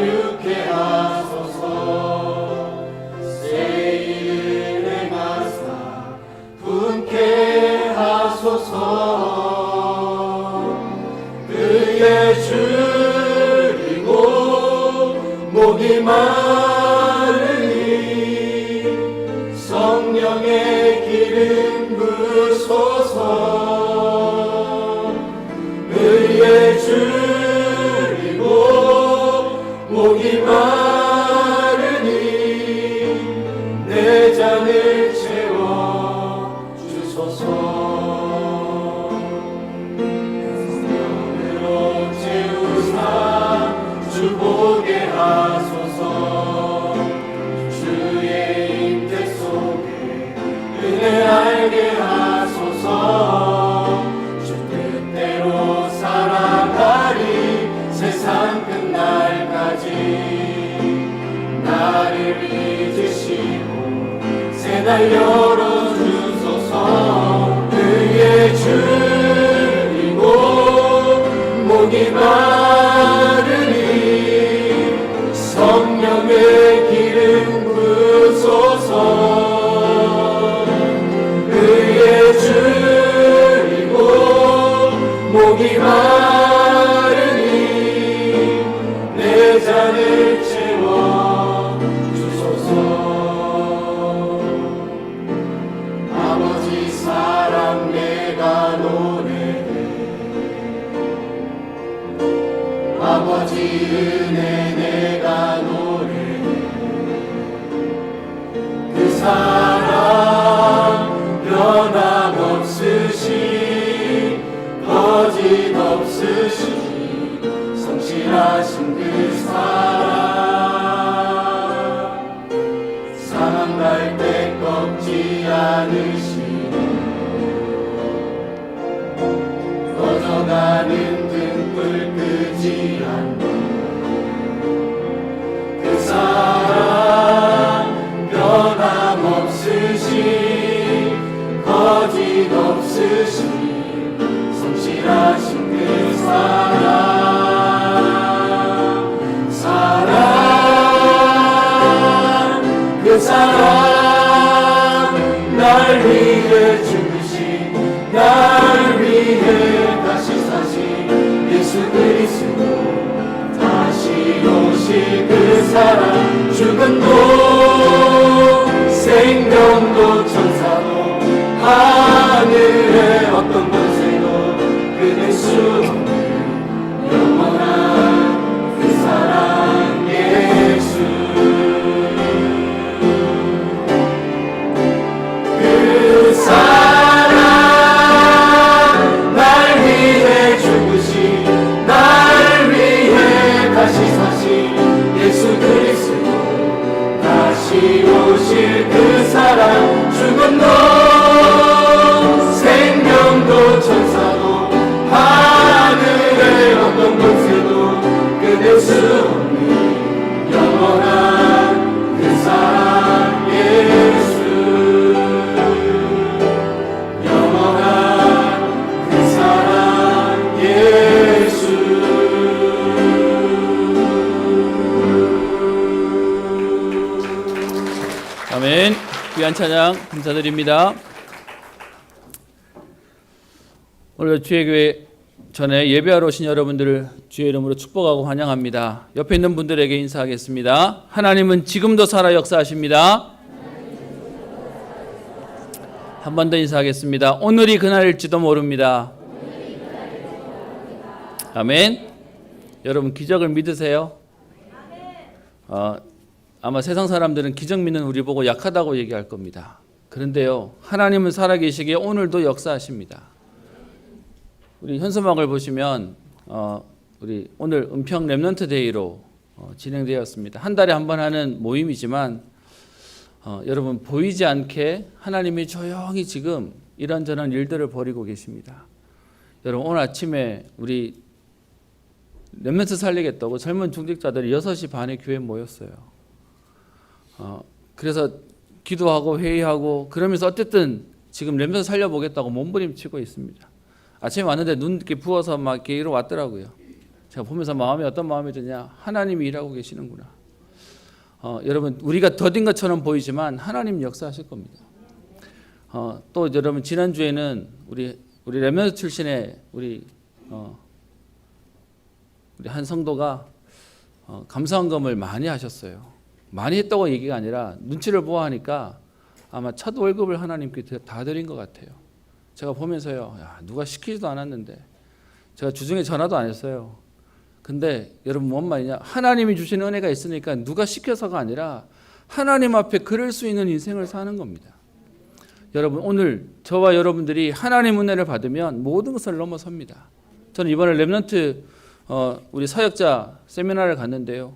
자유케 하소서. 새 일을 행하사 분케 하소서. 그의 줄이고 목이 마르니 성령의 기름 부소서. 그의 줄이고 목이 마르니 내 잔을 채워 주소서. 성령으로 채우사 주 보게 하소서. 주의 임재 속에 은혜 알게 하소서. 주 뜻대로 살아가리 세상 끝날까지. 나를 잊으시고 새날 열어주소서. 그의 줄이고 목이 마르니 성령의 기름 부소서. 그의 줄이고 목이 마르니 내 잔을 채워 주소서. 아버지 사랑 내가 노래해. 아버지 은혜 내가 노래해. 그 사랑 변함없으시 거짓 없으시 성실하신 그 사랑. 사랑 날 때 꺾지 않으시고 꺼져가는 등불 끄지 않고 그 사랑 변함없으시 거짓 없으시 성실하신 그 사랑. 사랑 그 사랑 날 위해 죽으신 날 위해 다시 사신 예수 그리스도. 다시 오실 그 사랑. 죽음도 생명도 천사도 하늘의 어떤 권세도 끊을 수 없는 영원한 그 사랑 예수. 그 사랑 날 위해 죽으신 날 위해 다시 사신 예수 그리스도. 다시 오실 그 사랑. 죽음도 생명도 천사도 하늘의 어떤 권세도 끊을 수 없는 영원한 그 사랑 예수. 영원한 그 사랑 예수. 아멘. 귀한 찬양 감사드립니다. 오늘 주의 교회 전에 예배하러 오신 여러분들을 주의 이름으로 축복하고 환영합니다. 옆에 있는 분들에게 인사하겠습니다. 하나님은 지금도 살아 역사하십니다. 한 번 더 인사하겠습니다. 오늘이 그날일지도 모릅니다. 아멘. 여러분 기적을 믿으세요? 아마 세상 사람들은 기적 믿는 우리 보고 약하다고 얘기할 겁니다. 그런데요, 하나님은 살아계시기에 오늘도 역사하십니다. 우리 현수막을 보시면 우리 오늘 은평 렘넌트 데이로 진행되었습니다. 한 달에 한 번 하는 모임이지만 여러분 보이지 않게 하나님이 조용히 지금 이런저런 일들을 벌이고 계십니다. 여러분 오늘 아침에 우리 렘넌트 살리겠다고 젊은 중직자들이 6시 반에 교회에 모였어요. 그래서 기도하고 회의하고 그러면서 어쨌든 지금 렘넌트 살려보겠다고 몸부림치고 있습니다. 아침에 왔는데 눈 이렇게 부어서 막 이렇게 이러 왔더라고요. 제가 보면서 마음이 어떤 마음이 드냐? 하나님이 일하고 계시는구나. 여러분 우리가 더딘 것처럼 보이지만 하나님 역사하실 겁니다. 또 여러분 지난주에는 우리 렘넌트 출신의 우리 한 성도가 감사헌금을 많이 하셨어요. 많이 했다고 얘기가 아니라 눈치를 보아하니까 아마 첫 월급을 하나님께 다 드린 것 같아요. 제가 보면서요, 야, 누가 시키지도 않았는데 제가 주중에 전화도 안 했어요. 근데 여러분 뭔 말이냐? 하나님이 주신 은혜가 있으니까 누가 시켜서가 아니라 하나님 앞에 그럴 수 있는 인생을 사는 겁니다. 여러분 오늘 저와 여러분들이 하나님 은혜를 받으면 모든 것을 넘어섭니다. 저는 이번에 렘넌트 우리 사역자 세미나를 갔는데요.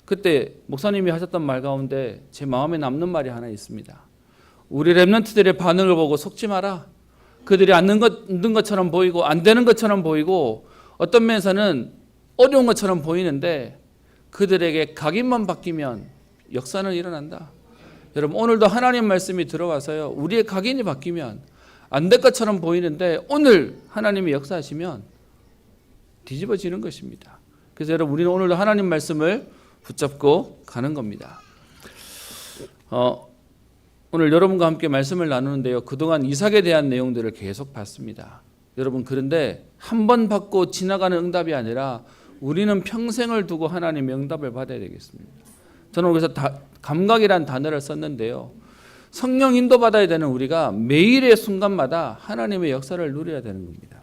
그때 목사님이 하셨던 말 가운데 제 마음에 남는 말이 하나 있습니다. 우리 렘넌트들의 반응을 보고 속지 마라. 그들이 안 된 것처럼 보이고 안 되는 것처럼 보이고 어떤 면에서는 어려운 것처럼 보이는데 그들에게 각인만 바뀌면 역사는 일어난다. 여러분 오늘도 하나님 말씀이 들어와서요. 우리의 각인이 바뀌면 안 될 것처럼 보이는데 오늘 하나님이 역사하시면 뒤집어지는 것입니다. 그래서 여러분 우리는 오늘도 하나님 말씀을 붙잡고 가는 겁니다. 오늘 여러분과 함께 말씀을 나누는데요. 그동안 이삭에 대한 내용들을 계속 봤습니다. 여러분 그런데 한 번 받고 지나가는 응답이 아니라 우리는 평생을 두고 하나님의 응답을 받아야 되겠습니다. 저는 그래서 감각이란 단어를 썼는데요. 성령 인도받아야 되는 우리가 매일의 순간마다 하나님의 역사를 누려야 되는 겁니다.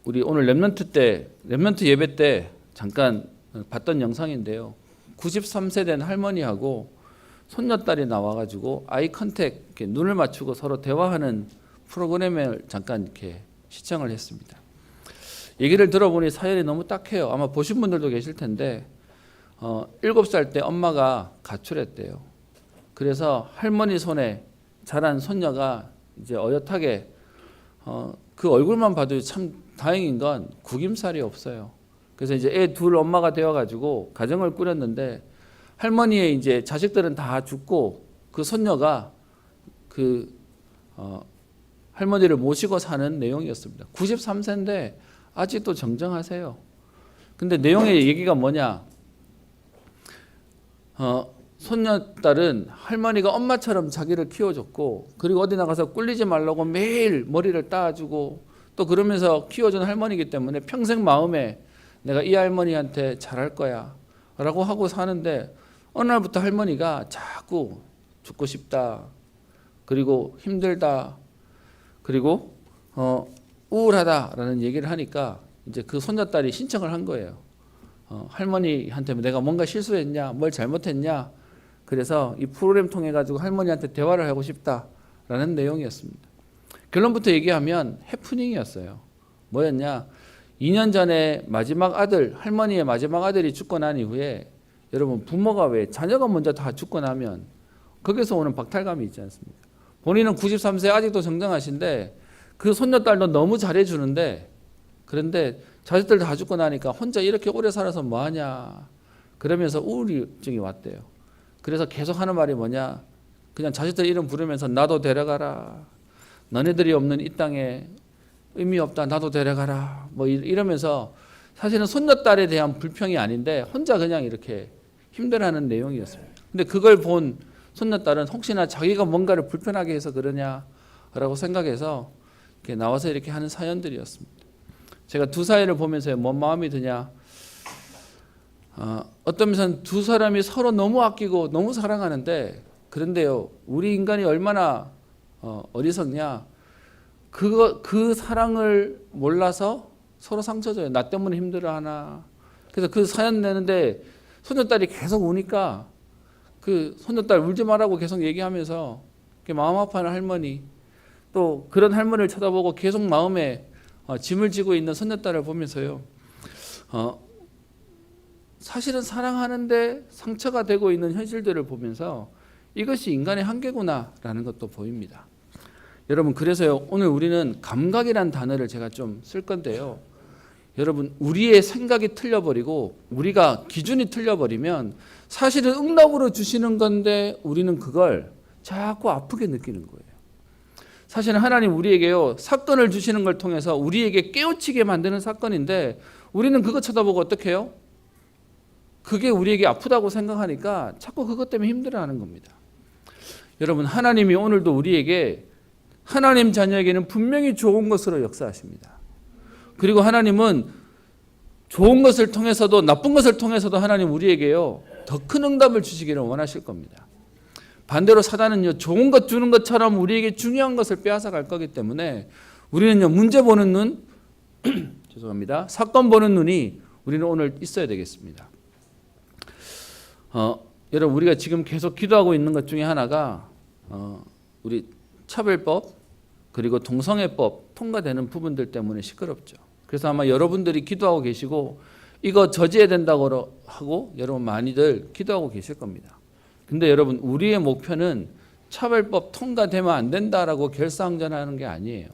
우리 오늘 렘넌트 예배 때 잠깐 봤던 영상인데요. 93세 된 할머니하고 손녀딸이 나와가지고 아이 컨택 이렇게 눈을 맞추고 서로 대화하는 프로그램을 잠깐 이렇게 시청을 했습니다. 얘기를 들어보니 사연이 너무 딱해요. 아마 보신 분들도 계실 텐데 7살 때 엄마가 가출했대요. 그래서 할머니 손에 자란 손녀가 이제 어엿하게 그 얼굴만 봐도 참 다행인 건 구김살이 없어요. 그래서 이제 애 둘 엄마가 되어가지고 가정을 꾸렸는데 할머니의 이제 자식들은 다 죽고 그 손녀가 그 할머니를 모시고 사는 내용이었습니다. 93세인데 아직도 정정하세요. 근데 내용의 얘기가 뭐냐? 손녀딸은 할머니가 엄마처럼 자기를 키워줬고 그리고 어디 나가서 꿀리지 말라고 매일 머리를 따주고 또 그러면서 키워준 할머니이기 때문에 평생 마음에 내가 이 할머니한테 잘할 거야 라고 하고 사는데 어느 날부터 할머니가 자꾸 죽고 싶다 그리고 힘들다 그리고 우울하다라는 얘기를 하니까 이제 그 손녀딸이 신청을 한 거예요. 할머니한테 내가 뭔가 실수했냐 뭘 잘못했냐 그래서 이 프로그램 통해 가지고 할머니한테 대화를 하고 싶다라는 내용이었습니다. 결론부터 얘기하면 해프닝이었어요. 뭐였냐? 2년 전에 마지막 아들, 할머니의 마지막 아들이 죽고 난 이후에 여러분 부모가 왜 자녀가 먼저 다 죽고 나면 거기서 오는 박탈감이 있지 않습니까? 본인은 93세 아직도 정정하신데 그 손녀딸도 너무 잘해주는데 그런데 자식들 다 죽고 나니까 혼자 이렇게 오래 살아서 뭐하냐 그러면서 우울증이 왔대요. 그래서 계속 하는 말이 뭐냐? 그냥 자식들 이름 부르면서 나도 데려가라. 너네들이 없는 이 땅에 의미 없다. 나도 데려가라. 뭐 이러면서 사실은 손녀딸에 대한 불평이 아닌데 혼자 그냥 이렇게 힘들어하는 내용이었습니다. 근데 그걸 본 손녀딸은 혹시나 자기가 뭔가를 불편하게 해서 그러냐라고 생각해서 이렇게 나와서 이렇게 하는 사연들이었습니다. 제가 두 사연을 보면서 뭔 마음이 드냐? 어떤 면에서는 두 사람이 서로 너무 아끼고 너무 사랑하는데 그런데요, 우리 인간이 얼마나 어리석냐? 그 사랑을 몰라서 서로 상처줘요. 나 때문에 힘들어하나? 그래서 그 사연 내는데 손녀딸이 계속 우니까 그 손녀딸 울지 말라고 계속 얘기하면서 마음 아파하는 할머니 또 그런 할머니를 쳐다보고 계속 마음에 짐을 지고 있는 손녀딸을 보면서요. 사실은 사랑하는데 상처가 되고 있는 현실들을 보면서 이것이 인간의 한계구나라는 것도 보입니다. 여러분 그래서요 오늘 우리는 감각이란 단어를 제가 좀 쓸 건데요. 여러분 우리의 생각이 틀려버리고 우리가 기준이 틀려버리면 사실은 응답으로 주시는 건데 우리는 그걸 자꾸 아프게 느끼는 거예요. 사실은 하나님 우리에게요 사건을 주시는 걸 통해서 우리에게 깨우치게 만드는 사건인데 우리는 그거 쳐다보고 어떻게 해요? 그게 우리에게 아프다고 생각하니까 자꾸 그것 때문에 힘들어하는 겁니다. 여러분, 하나님이 오늘도 우리에게, 하나님 자녀에게는 분명히 좋은 것으로 역사하십니다. 그리고 하나님은 좋은 것을 통해서도 나쁜 것을 통해서도 하나님 우리에게요 더 큰 응답을 주시기를 원하실 겁니다. 반대로 사단은요 좋은 것 주는 것처럼 우리에게 중요한 것을 빼앗아 갈 거기 때문에 우리는요 문제 보는 눈 죄송합니다. 사건 보는 눈이 우리는 오늘 있어야 되겠습니다. 여러분, 우리가 지금 계속 기도하고 있는 것 중에 하나가 우리 차별법 그리고 동성애법 통과되는 부분들 때문에 시끄럽죠. 그래서 아마 여러분들이 기도하고 계시고 이거 저지해야 된다고 하고 여러분 많이들 기도하고 계실 겁니다. 근데 여러분, 우리의 목표는 차별법 통과되면 안 된다라고 결사항전하는 게 아니에요.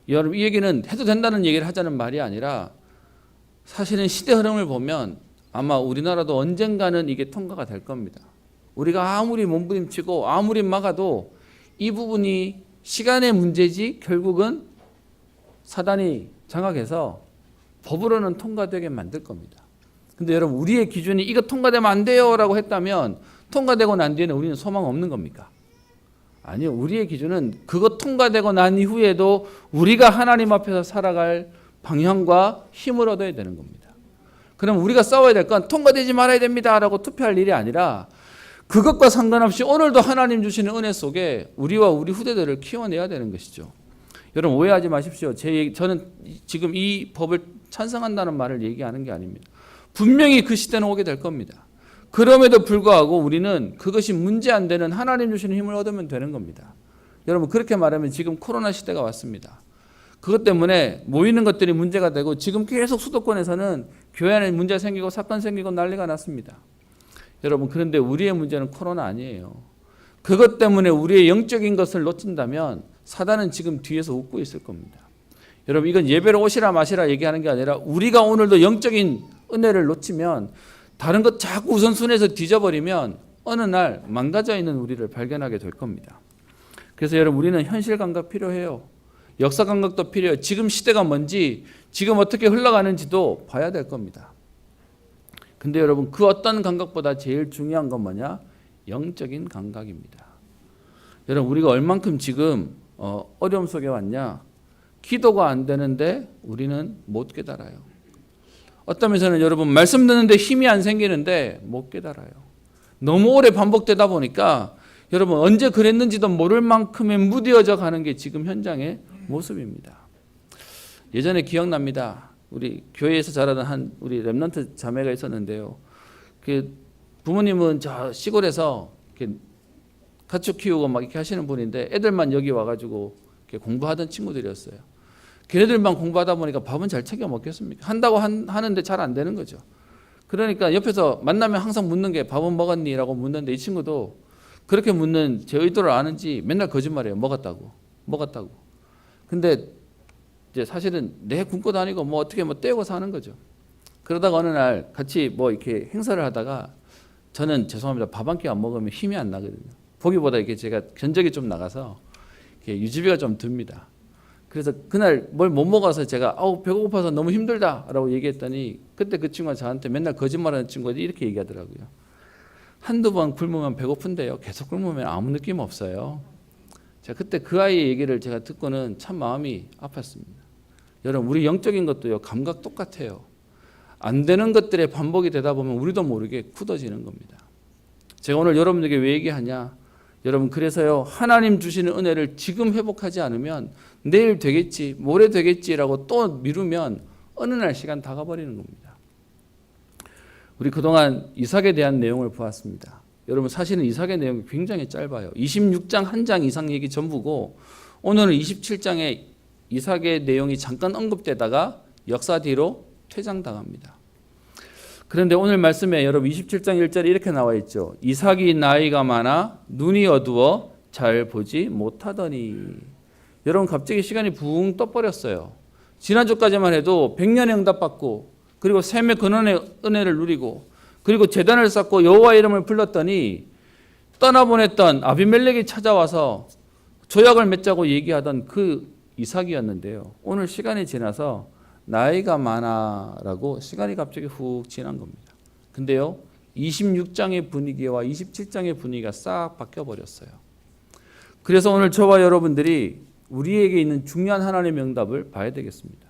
여러분, 이 얘기는 해도 된다는 얘기를 하자는 말이 아니라 사실은 시대 흐름을 보면 아마 우리나라도 언젠가는 이게 통과가 될 겁니다. 우리가 아무리 몸부림치고 아무리 막아도 이 부분이 시간의 문제지 결국은 사단이 장악해서 법으로는 통과되게 만들 겁니다. 근데 여러분, 우리의 기준이 이거 통과되면 안 돼요 라고 했다면 통과되고 난 뒤에는 우리는 소망 없는 겁니까? 아니요. 우리의 기준은 그거 통과되고 난 이후에도 우리가 하나님 앞에서 살아갈 방향과 힘을 얻어야 되는 겁니다. 그럼 우리가 싸워야 될 건 통과되지 말아야 됩니다 라고 투표할 일이 아니라 그것과 상관없이 오늘도 하나님 주시는 은혜 속에 우리와 우리 후대들을 키워내야 되는 것이죠. 여러분, 오해하지 마십시오. 저는 지금 이 법을 찬성한다는 말을 얘기하는 게 아닙니다. 분명히 그 시대는 오게 될 겁니다. 그럼에도 불구하고 우리는 그것이 문제 안 되는 하나님 주시는 힘을 얻으면 되는 겁니다. 여러분, 그렇게 말하면 지금 코로나 시대가 왔습니다. 그것 때문에 모이는 것들이 문제가 되고 지금 계속 수도권에서는 교회 안에 문제 생기고 사건 생기고 난리가 났습니다. 여러분, 그런데 우리의 문제는 코로나 아니에요. 그것 때문에 우리의 영적인 것을 놓친다면 사단은 지금 뒤에서 웃고 있을 겁니다. 여러분, 이건 예배로 오시라 마시라 얘기하는 게 아니라 우리가 오늘도 영적인 은혜를 놓치면 다른 것 자꾸 우선순위에서 뒤져버리면 어느 날 망가져 있는 우리를 발견하게 될 겁니다. 그래서 여러분, 우리는 현실 감각 필요해요. 역사 감각도 필요해요. 지금 시대가 뭔지 지금 어떻게 흘러가는지도 봐야 될 겁니다. 근데 여러분, 그 어떤 감각보다 제일 중요한 건 뭐냐? 영적인 감각입니다. 여러분, 우리가 얼만큼 지금 어려움 속에 왔냐? 기도가 안 되는데 우리는 못 깨달아요. 어떤 면에서는 여러분, 말씀 듣는데 힘이 안 생기는데 못 깨달아요. 너무 오래 반복되다 보니까 여러분, 언제 그랬는지도 모를 만큼의 무뎌져 가는 게 지금 현장의 모습입니다. 예전에 기억납니다. 우리 교회에서 자라던 우리 렘넌트 자매가 있었는데요. 그 부모님은 저 시골에서 이렇게 가축 키우고 막 이렇게 하시는 분인데 애들만 여기 와가지고 이렇게 공부하던 친구들이었어요. 걔네들만 공부하다 보니까 밥은 잘 챙겨 먹겠습니까? 한다고 하는데 잘 안 되는 거죠. 그러니까 옆에서 만나면 항상 묻는 게 밥은 먹었니? 라고 묻는데 이 친구도 그렇게 묻는 제 의도를 아는지 맨날 거짓말해요. 먹었다고. 근데 이제 사실은 내 굶고 다니고 뭐 어떻게 뭐 떼고 사는 거죠. 그러다가 어느 날 같이 뭐 이렇게 행사를 하다가 저는 죄송합니다. 밥 한 끼 안 먹으면 힘이 안 나거든요. 보기보다 이렇게 제가 견적이 좀 나가서 이렇게 유지비가 좀 듭니다. 그래서 그날 뭘 못 먹어서 제가 배고파서 너무 힘들다라고 얘기했더니 그때 그 친구가 저한테 맨날 거짓말하는 친구가 이렇게 얘기하더라고요. 한두 번 굶으면 배고픈데요. 계속 굶으면 아무 느낌 없어요. 제가 그때 그 아이의 얘기를 제가 듣고는 참 마음이 아팠습니다. 여러분, 우리 영적인 것도요, 감각 똑같아요. 안 되는 것들의 반복이 되다 보면 우리도 모르게 굳어지는 겁니다. 제가 오늘 여러분에게 왜 얘기하냐? 여러분, 그래서요, 하나님 주시는 은혜를 지금 회복하지 않으면 내일 되겠지, 모레 되겠지라고 또 미루면 어느 날 시간 다 가버리는 겁니다. 우리 그동안 이삭에 대한 내용을 보았습니다. 여러분, 사실은 이삭의 내용이 굉장히 짧아요. 26장 한 장 이상 얘기 전부고 오늘은 27장에 이삭의 내용이 잠깐 언급되다가 역사 뒤로 퇴장당합니다. 그런데 오늘 말씀에 여러분 27장 1절에 이렇게 나와 있죠. 이삭이 나이가 많아 눈이 어두워 잘 보지 못하더니. 여러분, 갑자기 시간이 붕 떠버렸어요. 지난주까지만 해도 100년의 응답받고 그리고 샘의 근원의 은혜를 누리고 그리고 제단을 쌓고 여호와 이름을 불렀더니 떠나보냈던 아비멜렉이 찾아와서 조약을 맺자고 얘기하던 그 이삭이었는데요. 오늘 시간이 지나서 나이가 많아라고 시간이 갑자기 훅 지난 겁니다. 근데요, 26장의 분위기와 27장의 분위기가 싹 바뀌어버렸어요. 그래서 오늘 저와 여러분들이 우리에게 있는 중요한 하나님의 응답을 봐야 되겠습니다.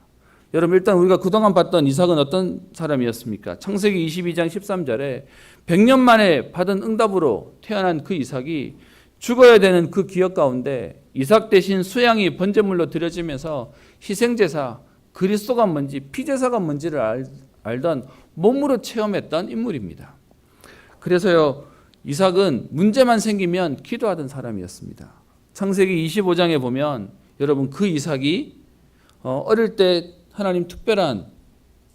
여러분, 일단 우리가 그동안 봤던 이삭은 어떤 사람이었습니까? 창세기 22장 13절에 100년 만에 받은 응답으로 태어난 그 이삭이 죽어야 되는 그 기억 가운데 이삭 대신 수양이 번제물로 드려지면서 희생제사, 그리스도가 뭔지, 피제사가 뭔지를 알던 몸으로 체험했던 인물입니다. 그래서요, 이삭은 문제만 생기면 기도하던 사람이었습니다. 창세기 25장에 보면 여러분, 그 이삭이 어릴 때 하나님 특별한,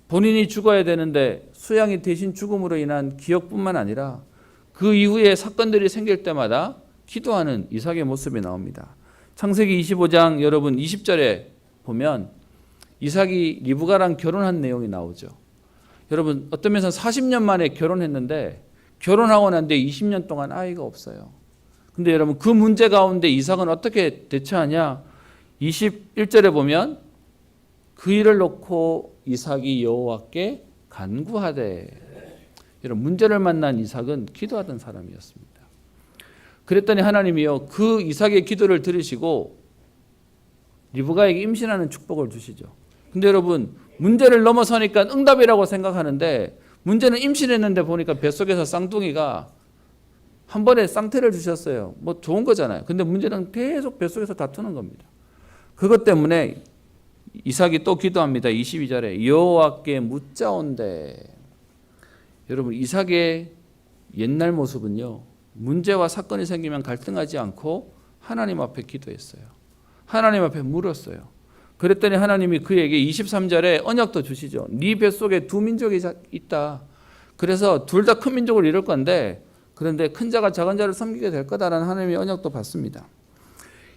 본인이 죽어야 되는데 수양이 대신 죽음으로 인한 기억뿐만 아니라 그 이후에 사건들이 생길 때마다 기도하는 이삭의 모습이 나옵니다. 창세기 25장 여러분 20절에 보면 이삭이 리브가랑 결혼한 내용이 나오죠. 여러분, 어떤 면에서 40년 만에 결혼했는데 결혼하고 난 뒤에 20년 동안 아이가 없어요. 근데 여러분, 그 문제 가운데 이삭은 어떻게 대처하냐? 21절에 보면 그 일을 놓고 이삭이 여호와께 간구하되. 여러분, 문제를 만난 이삭은 기도하던 사람이었습니다. 그랬더니 하나님이요, 그 이삭의 기도를 들으시고 리브가에게 임신하는 축복을 주시죠. 근데 여러분, 문제를 넘어서니까 응답이라고 생각하는데 문제는 임신했는데 보니까 뱃속에서 쌍둥이가 한 번에 쌍태를 주셨어요. 뭐 좋은 거잖아요. 근데 문제는 계속 뱃속에서 다투는 겁니다. 그것 때문에 이삭이 또 기도합니다. 22절에 여호와께 묻자온대. 여러분, 이삭의 옛날 모습은요, 문제와 사건이 생기면 갈등하지 않고 하나님 앞에 기도했어요. 하나님 앞에 물었어요. 그랬더니 하나님이 그에게 23절에 언약도 주시죠. 네 뱃속에 두 민족이 있다. 그래서 둘 다 큰 민족을 이룰 건데, 그런데 큰 자가 작은 자를 섬기게 될 거다라는 하나님의 언약도 받습니다.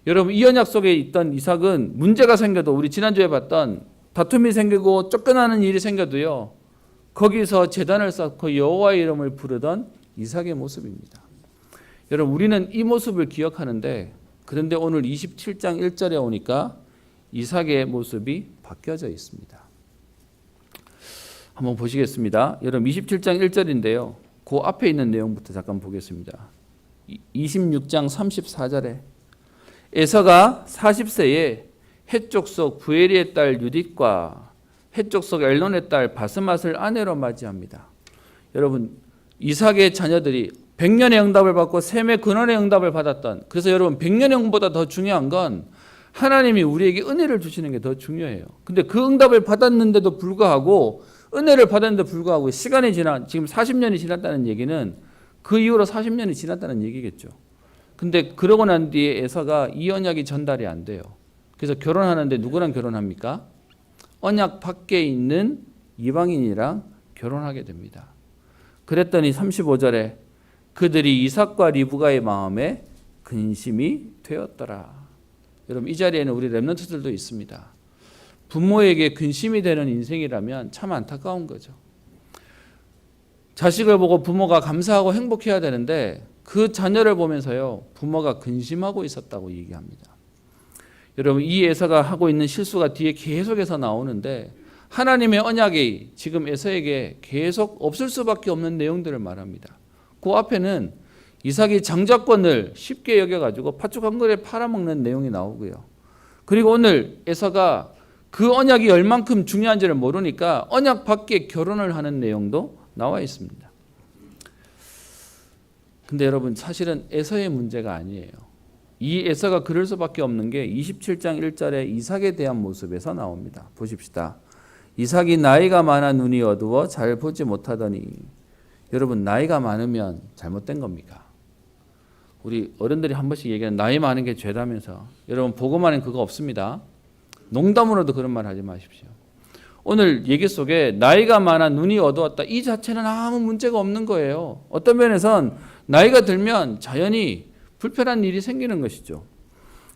여러분, 이 언약 속에 있던 이삭은 문제가 생겨도, 우리 지난주에 봤던 다툼이 생기고 쫓겨나는 일이 생겨도요, 거기서 제단을 쌓고 여호와의 이름을 부르던 이삭의 모습입니다. 여러분, 우리는 이 모습을 기억하는데, 그런데 오늘 27장 1절에 오니까 이삭의 모습이 바뀌어져 있습니다. 한번 보시겠습니다. 여러분, 27장 1절인데요. 그 앞에 있는 내용부터 잠깐 보겠습니다. 26장 34절에 에서가 40세에 헷족 속 부에리의 딸 유딧과 헷족 속 엘론의 딸 바스맛을 아내로 맞이합니다. 여러분, 이삭의 자녀들이 100년의 응답을 받고 셈의 근원의 응답을 받았던, 그래서 여러분, 100년의 응보다 더 중요한 건 하나님이 우리에게 은혜를 주시는 게 더 중요해요. 근데 그 응답을 받았는데도 불구하고, 은혜를 받았는데도 불구하고 시간이 지금 40년이 지났다는 얘기는 그 이후로 40년이 지났다는 얘기겠죠. 근데 그러고 난 뒤에 에서가 이 언약이 전달이 안 돼요. 그래서 결혼하는데 누구랑 결혼합니까? 언약 밖에 있는 이방인이랑 결혼하게 됩니다. 그랬더니 35절에 그들이 이삭과 리브가의 마음에 근심이 되었더라. 여러분, 이 자리에는 우리 렘넌트들도 있습니다. 부모에게 근심이 되는 인생이라면 참 안타까운 거죠. 자식을 보고 부모가 감사하고 행복해야 되는데 그 자녀를 보면서요, 부모가 근심하고 있었다고 얘기합니다. 여러분, 이 에서가 하고 있는 실수가 뒤에 계속해서 나오는데 하나님의 언약이 지금 에서에게 계속 없을 수밖에 없는 내용들을 말합니다. 그 앞에는 이삭이 장자권을 쉽게 여겨가지고 팥죽 한 그릇에 팔아먹는 내용이 나오고요. 그리고 오늘 에서가 그 언약이 얼만큼 중요한지를 모르니까 언약 밖에 결혼을 하는 내용도 나와 있습니다. 근데 여러분, 사실은 에서의 문제가 아니에요. 이 에서가 그럴 수밖에 없는 게 27장 1절에 이삭에 대한 모습에서 나옵니다. 보십시다. 이삭이 나이가 많아 눈이 어두워 잘 보지 못하더니. 여러분, 나이가 많으면 잘못된 겁니까? 우리 어른들이 한 번씩 얘기하는 나이 많은 게 죄다면서. 여러분, 복음안엔 그거 없습니다. 농담으로도 그런 말 하지 마십시오. 오늘 얘기 속에 나이가 많아 눈이 어두웠다, 이 자체는 아무 문제가 없는 거예요. 어떤 면에선 나이가 들면 자연히 불편한 일이 생기는 것이죠.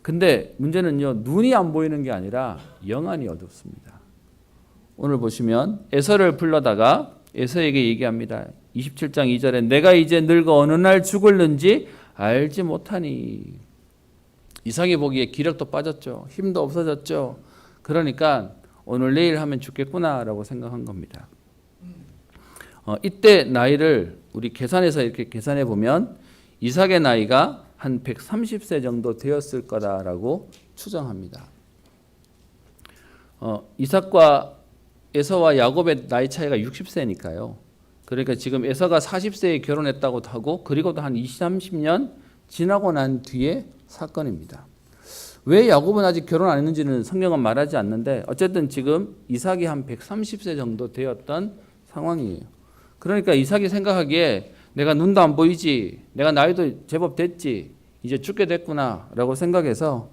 근데 문제는요, 눈이 안 보이는 게 아니라 영안이 어둡습니다. 오늘 보시면 에서를 불러다가 에서에게 얘기합니다. 27장 2절에 내가 이제 늙어 어느 날 죽을는지 알지 못하니. 이삭이 보기에 기력도 빠졌죠. 힘도 없어졌죠. 그러니까 오늘 내일 하면 죽겠구나라고 생각한 겁니다. 이때 나이를 우리 계산해서 이렇게 계산해 보면 이삭의 나이가 한 130세 정도 되었을 거다라고 추정합니다. 이삭과 에서와 야곱의 나이 차이가 60세니까요. 그러니까 지금 에서가 40세에 결혼했다고 하고 그리고도 한 20, 30년 지나고 난 뒤에 사건입니다. 왜 야곱은 아직 결혼 안 했는지는 성경은 말하지 않는데 어쨌든 지금 이삭이 한 130세 정도 되었던 상황이에요. 그러니까 이삭이 생각하기에 내가 눈도 안 보이지, 내가 나이도 제법 됐지, 이제 죽게 됐구나라고 생각해서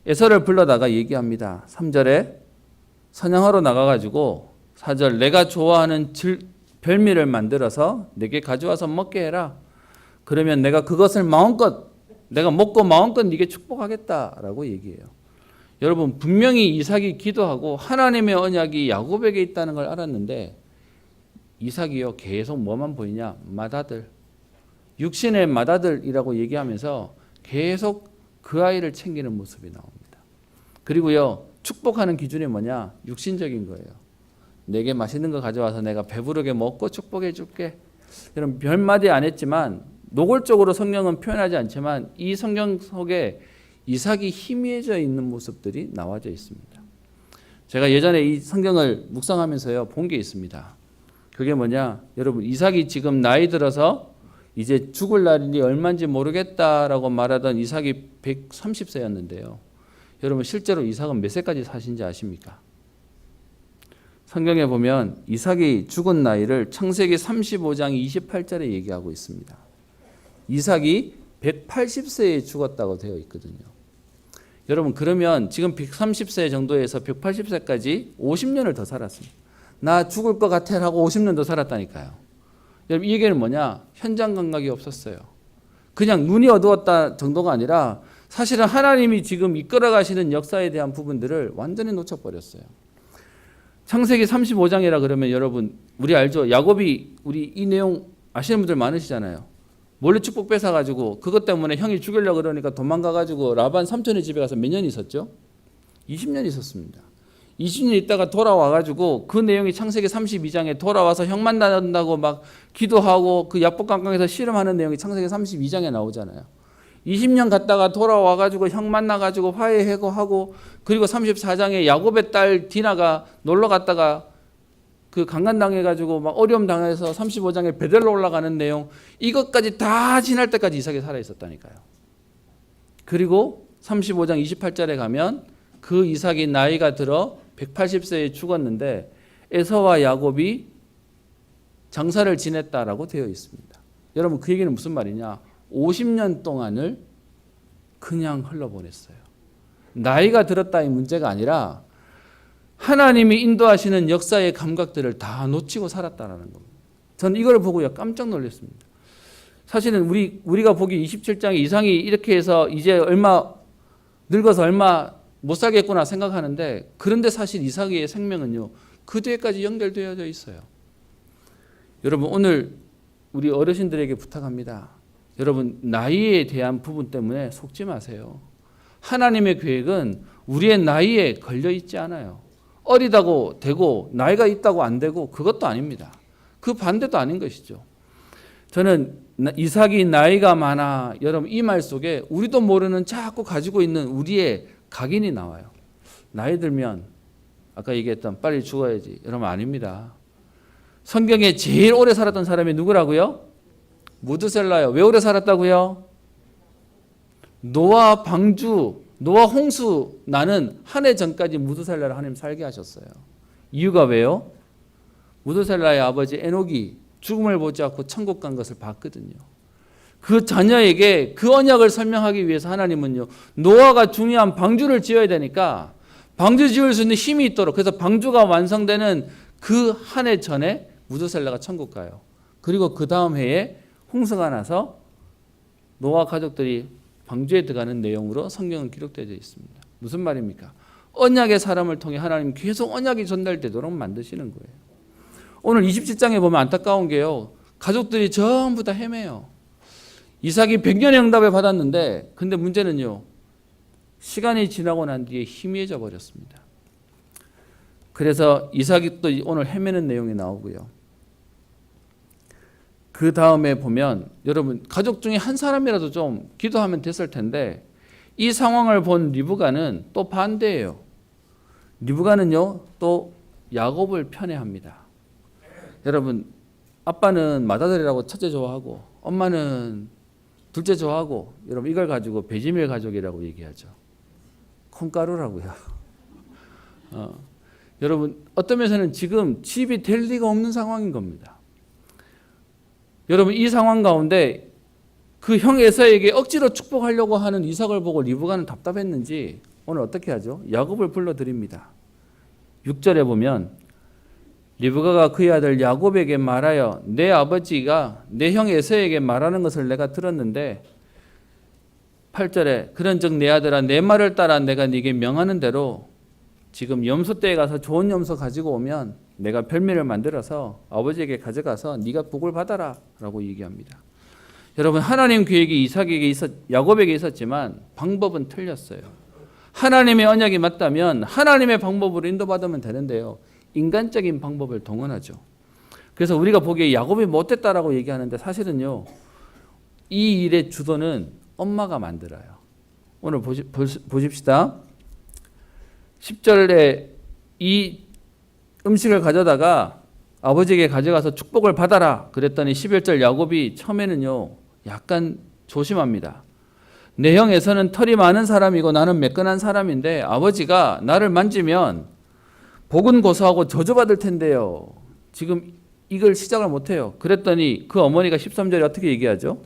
에서를 불러다가 얘기합니다. 3절에 사냥하러 나가가지고 4절 내가 좋아하는 별미를 만들어서 내게 가져와서 먹게 해라. 그러면 내가 그것을 마음껏 내가 먹고 마음껏 네게 축복하겠다라고 얘기해요. 여러분 분명히 이삭이 기도하고 하나님의 언약이 야곱에게 있다는 걸 알았는데 이삭이요 계속 뭐만 보이냐? 맏아들, 육신의 맏아들이라고 얘기하면서 계속 그 아이를 챙기는 모습이 나옵니다. 그리고요 축복하는 기준이 뭐냐? 육신적인 거예요. 내게 맛있는 거 가져와서 내가 배부르게 먹고 축복해 줄게. 여러분 별마디 안 했지만 노골적으로 성경은 표현하지 않지만 이 성경 속에 이삭이 희미해져 있는 모습들이 나와져 있습니다. 제가 예전에 이 성경을 묵상하면서요 본 게 있습니다. 그게 뭐냐? 여러분 이삭이 지금 나이 들어서 이제 죽을 날이 얼마인지 모르겠다라고 말하던 이삭이 130세였는데요. 여러분 실제로 이삭은 몇 세까지 사신지 아십니까? 성경에 보면 이삭이 죽은 나이를 창세기 35장 28절에 얘기하고 있습니다. 이삭이 180세에 죽었다고 되어 있거든요. 여러분 그러면 지금 130세 정도에서 180세까지 50년을 더 살았습니다. 나 죽을 것 같아 하고 50년 더 살았다니까요. 여러분 이 얘기는 뭐냐? 현장 감각이 없었어요. 그냥 눈이 어두웠다 정도가 아니라 사실은 하나님이 지금 이끌어 가시는 역사에 대한 부분들을 완전히 놓쳐버렸어요. 창세기 35장이라 그러면 여러분 우리 알죠? 야곱이 우리 이 내용 아시는 분들 많으시잖아요. 몰래 축복 뺏어가지고 그것 때문에 형이 죽이려고 그러니까 도망가가지고 라반 삼촌의 집에 가서 몇 년 있었죠? 20년 있었습니다. 20년 있다가 돌아와가지고 그 내용이 창세기 32장에 돌아와서 형 만난다고 막 기도하고 그 야복강강에서 씨름하는 내용이 창세기 32장에 나오잖아요. 20년 갔다가 돌아와가지고 형 만나가지고 화해하고 그리고 34장에 야곱의 딸 디나가 놀러 갔다가 그 강간당해가지고 막 어려움 당해서 35장에 베델로 올라가는 내용 이것까지 다 지날 때까지 이삭이 살아있었다니까요. 그리고 35장 28절에 가면 그 이삭이 나이가 들어 180세에 죽었는데 에서와 야곱이 장사를 지냈다라고 되어 있습니다. 여러분 그 얘기는 무슨 말이냐? 50년 동안을 그냥 흘러보냈어요. 나이가 들었다의 문제가 아니라 하나님이 인도하시는 역사의 감각들을 다 놓치고 살았다는 겁니다. 저는 이걸 보고요 깜짝 놀랐습니다. 사실은 우리가 보기 27장에 이삭이 이렇게 해서 이제 얼마 늙어서 얼마 못 살겠구나 생각하는데 그런데 사실 이삭의 생명은요 그 뒤에까지 연결되어져 있어요. 여러분 오늘 우리 어르신들에게 부탁합니다. 여러분 나이에 대한 부분 때문에 속지 마세요. 하나님의 계획은 우리의 나이에 걸려 있지 않아요. 어리다고 되고 나이가 있다고 안 되고 그것도 아닙니다. 그 반대도 아닌 것이죠. 저는 이삭이 나이가 많아 여러분 이 말 속에 우리도 모르는 자꾸 가지고 있는 우리의 각인이 나와요. 나이 들면 아까 얘기했던 빨리 죽어야지 여러분 아닙니다. 성경에 제일 오래 살았던 사람이 누구라고요? 무드셀라요. 왜 오래 살았다고요? 노아 방주, 노아 홍수 나는 한 해 전까지 무드셀라를 하나님 살게 하셨어요. 이유가 왜요? 무드셀라의 아버지 에녹이 죽음을 보지 않고 천국 간 것을 봤거든요. 그 자녀에게 그 언약을 설명하기 위해서 하나님은요 노아가 중요한 방주를 지어야 되니까 방주 지을 수 있는 힘이 있도록 그래서 방주가 완성되는 그 한 해 전에 무드셀라가 천국 가요. 그리고 그 다음 해에 홍수가 나서 노아 가족들이 방주에 들어가는 내용으로 성경은 기록되어 있습니다. 무슨 말입니까? 언약의 사람을 통해 하나님 계속 언약이 전달되도록 만드시는 거예요. 오늘 27장에 보면 안타까운 게요. 가족들이 전부 다 헤매요. 이삭이 100년의 응답을 받았는데 근데 문제는요. 시간이 지나고 난 뒤에 희미해져 버렸습니다. 그래서 이삭이 또 오늘 헤매는 내용이 나오고요. 그 다음에 보면 여러분 가족 중에 한 사람이라도 좀 기도하면 됐을 텐데 이 상황을 본 리브가는 또 반대예요. 리브가는요 또 야곱을 편애합니다. 여러분 아빠는 맏아들이라고 첫째 좋아하고 엄마는 둘째 좋아하고 여러분 이걸 가지고 배지밀 가족이라고 얘기하죠. 콩가루라고요. 여러분 어떤 면에서는 지금 집이 될 리가 없는 상황인 겁니다. 여러분 이 상황 가운데 그 형 에사에게 억지로 축복하려고 하는 이삭을 보고 리브가는 답답했는지 오늘 어떻게 하죠? 야곱을 불러드립니다. 6절에 보면 리브가가 그의 아들 야곱에게 말하여 내 아버지가 내 형 에사에게 말하는 것을 내가 들었는데 8절에 그런즉 내 아들아 내 말을 따라 내가 네게 명하는 대로 지금 염소떼에 가서 좋은 염소 가지고 오면 내가 별미를 만들어서 아버지에게 가져가서 네가 복을 받아라 라고 얘기합니다. 여러분 하나님 계획이 야곱에게 있었지만 방법은 틀렸어요. 하나님의 언약이 맞다면 하나님의 방법으로 인도받으면 되는데요. 인간적인 방법을 동원하죠. 그래서 우리가 보기에 야곱이 못됐다라고 얘기하는데 사실은요. 이 일의 주도는 엄마가 만들어요. 오늘 보십시다. 10절에 이 음식을 가져다가 아버지에게 가져가서 축복을 받아라 그랬더니 11절 야곱이 처음에는요 약간 조심합니다. 내 형 에서는 털이 많은 사람이고 나는 매끈한 사람인데 아버지가 나를 만지면 복은 고소하고 저주받을 텐데요. 지금 이걸 시작을 못해요. 그랬더니 그 어머니가 13절에 어떻게 얘기하죠?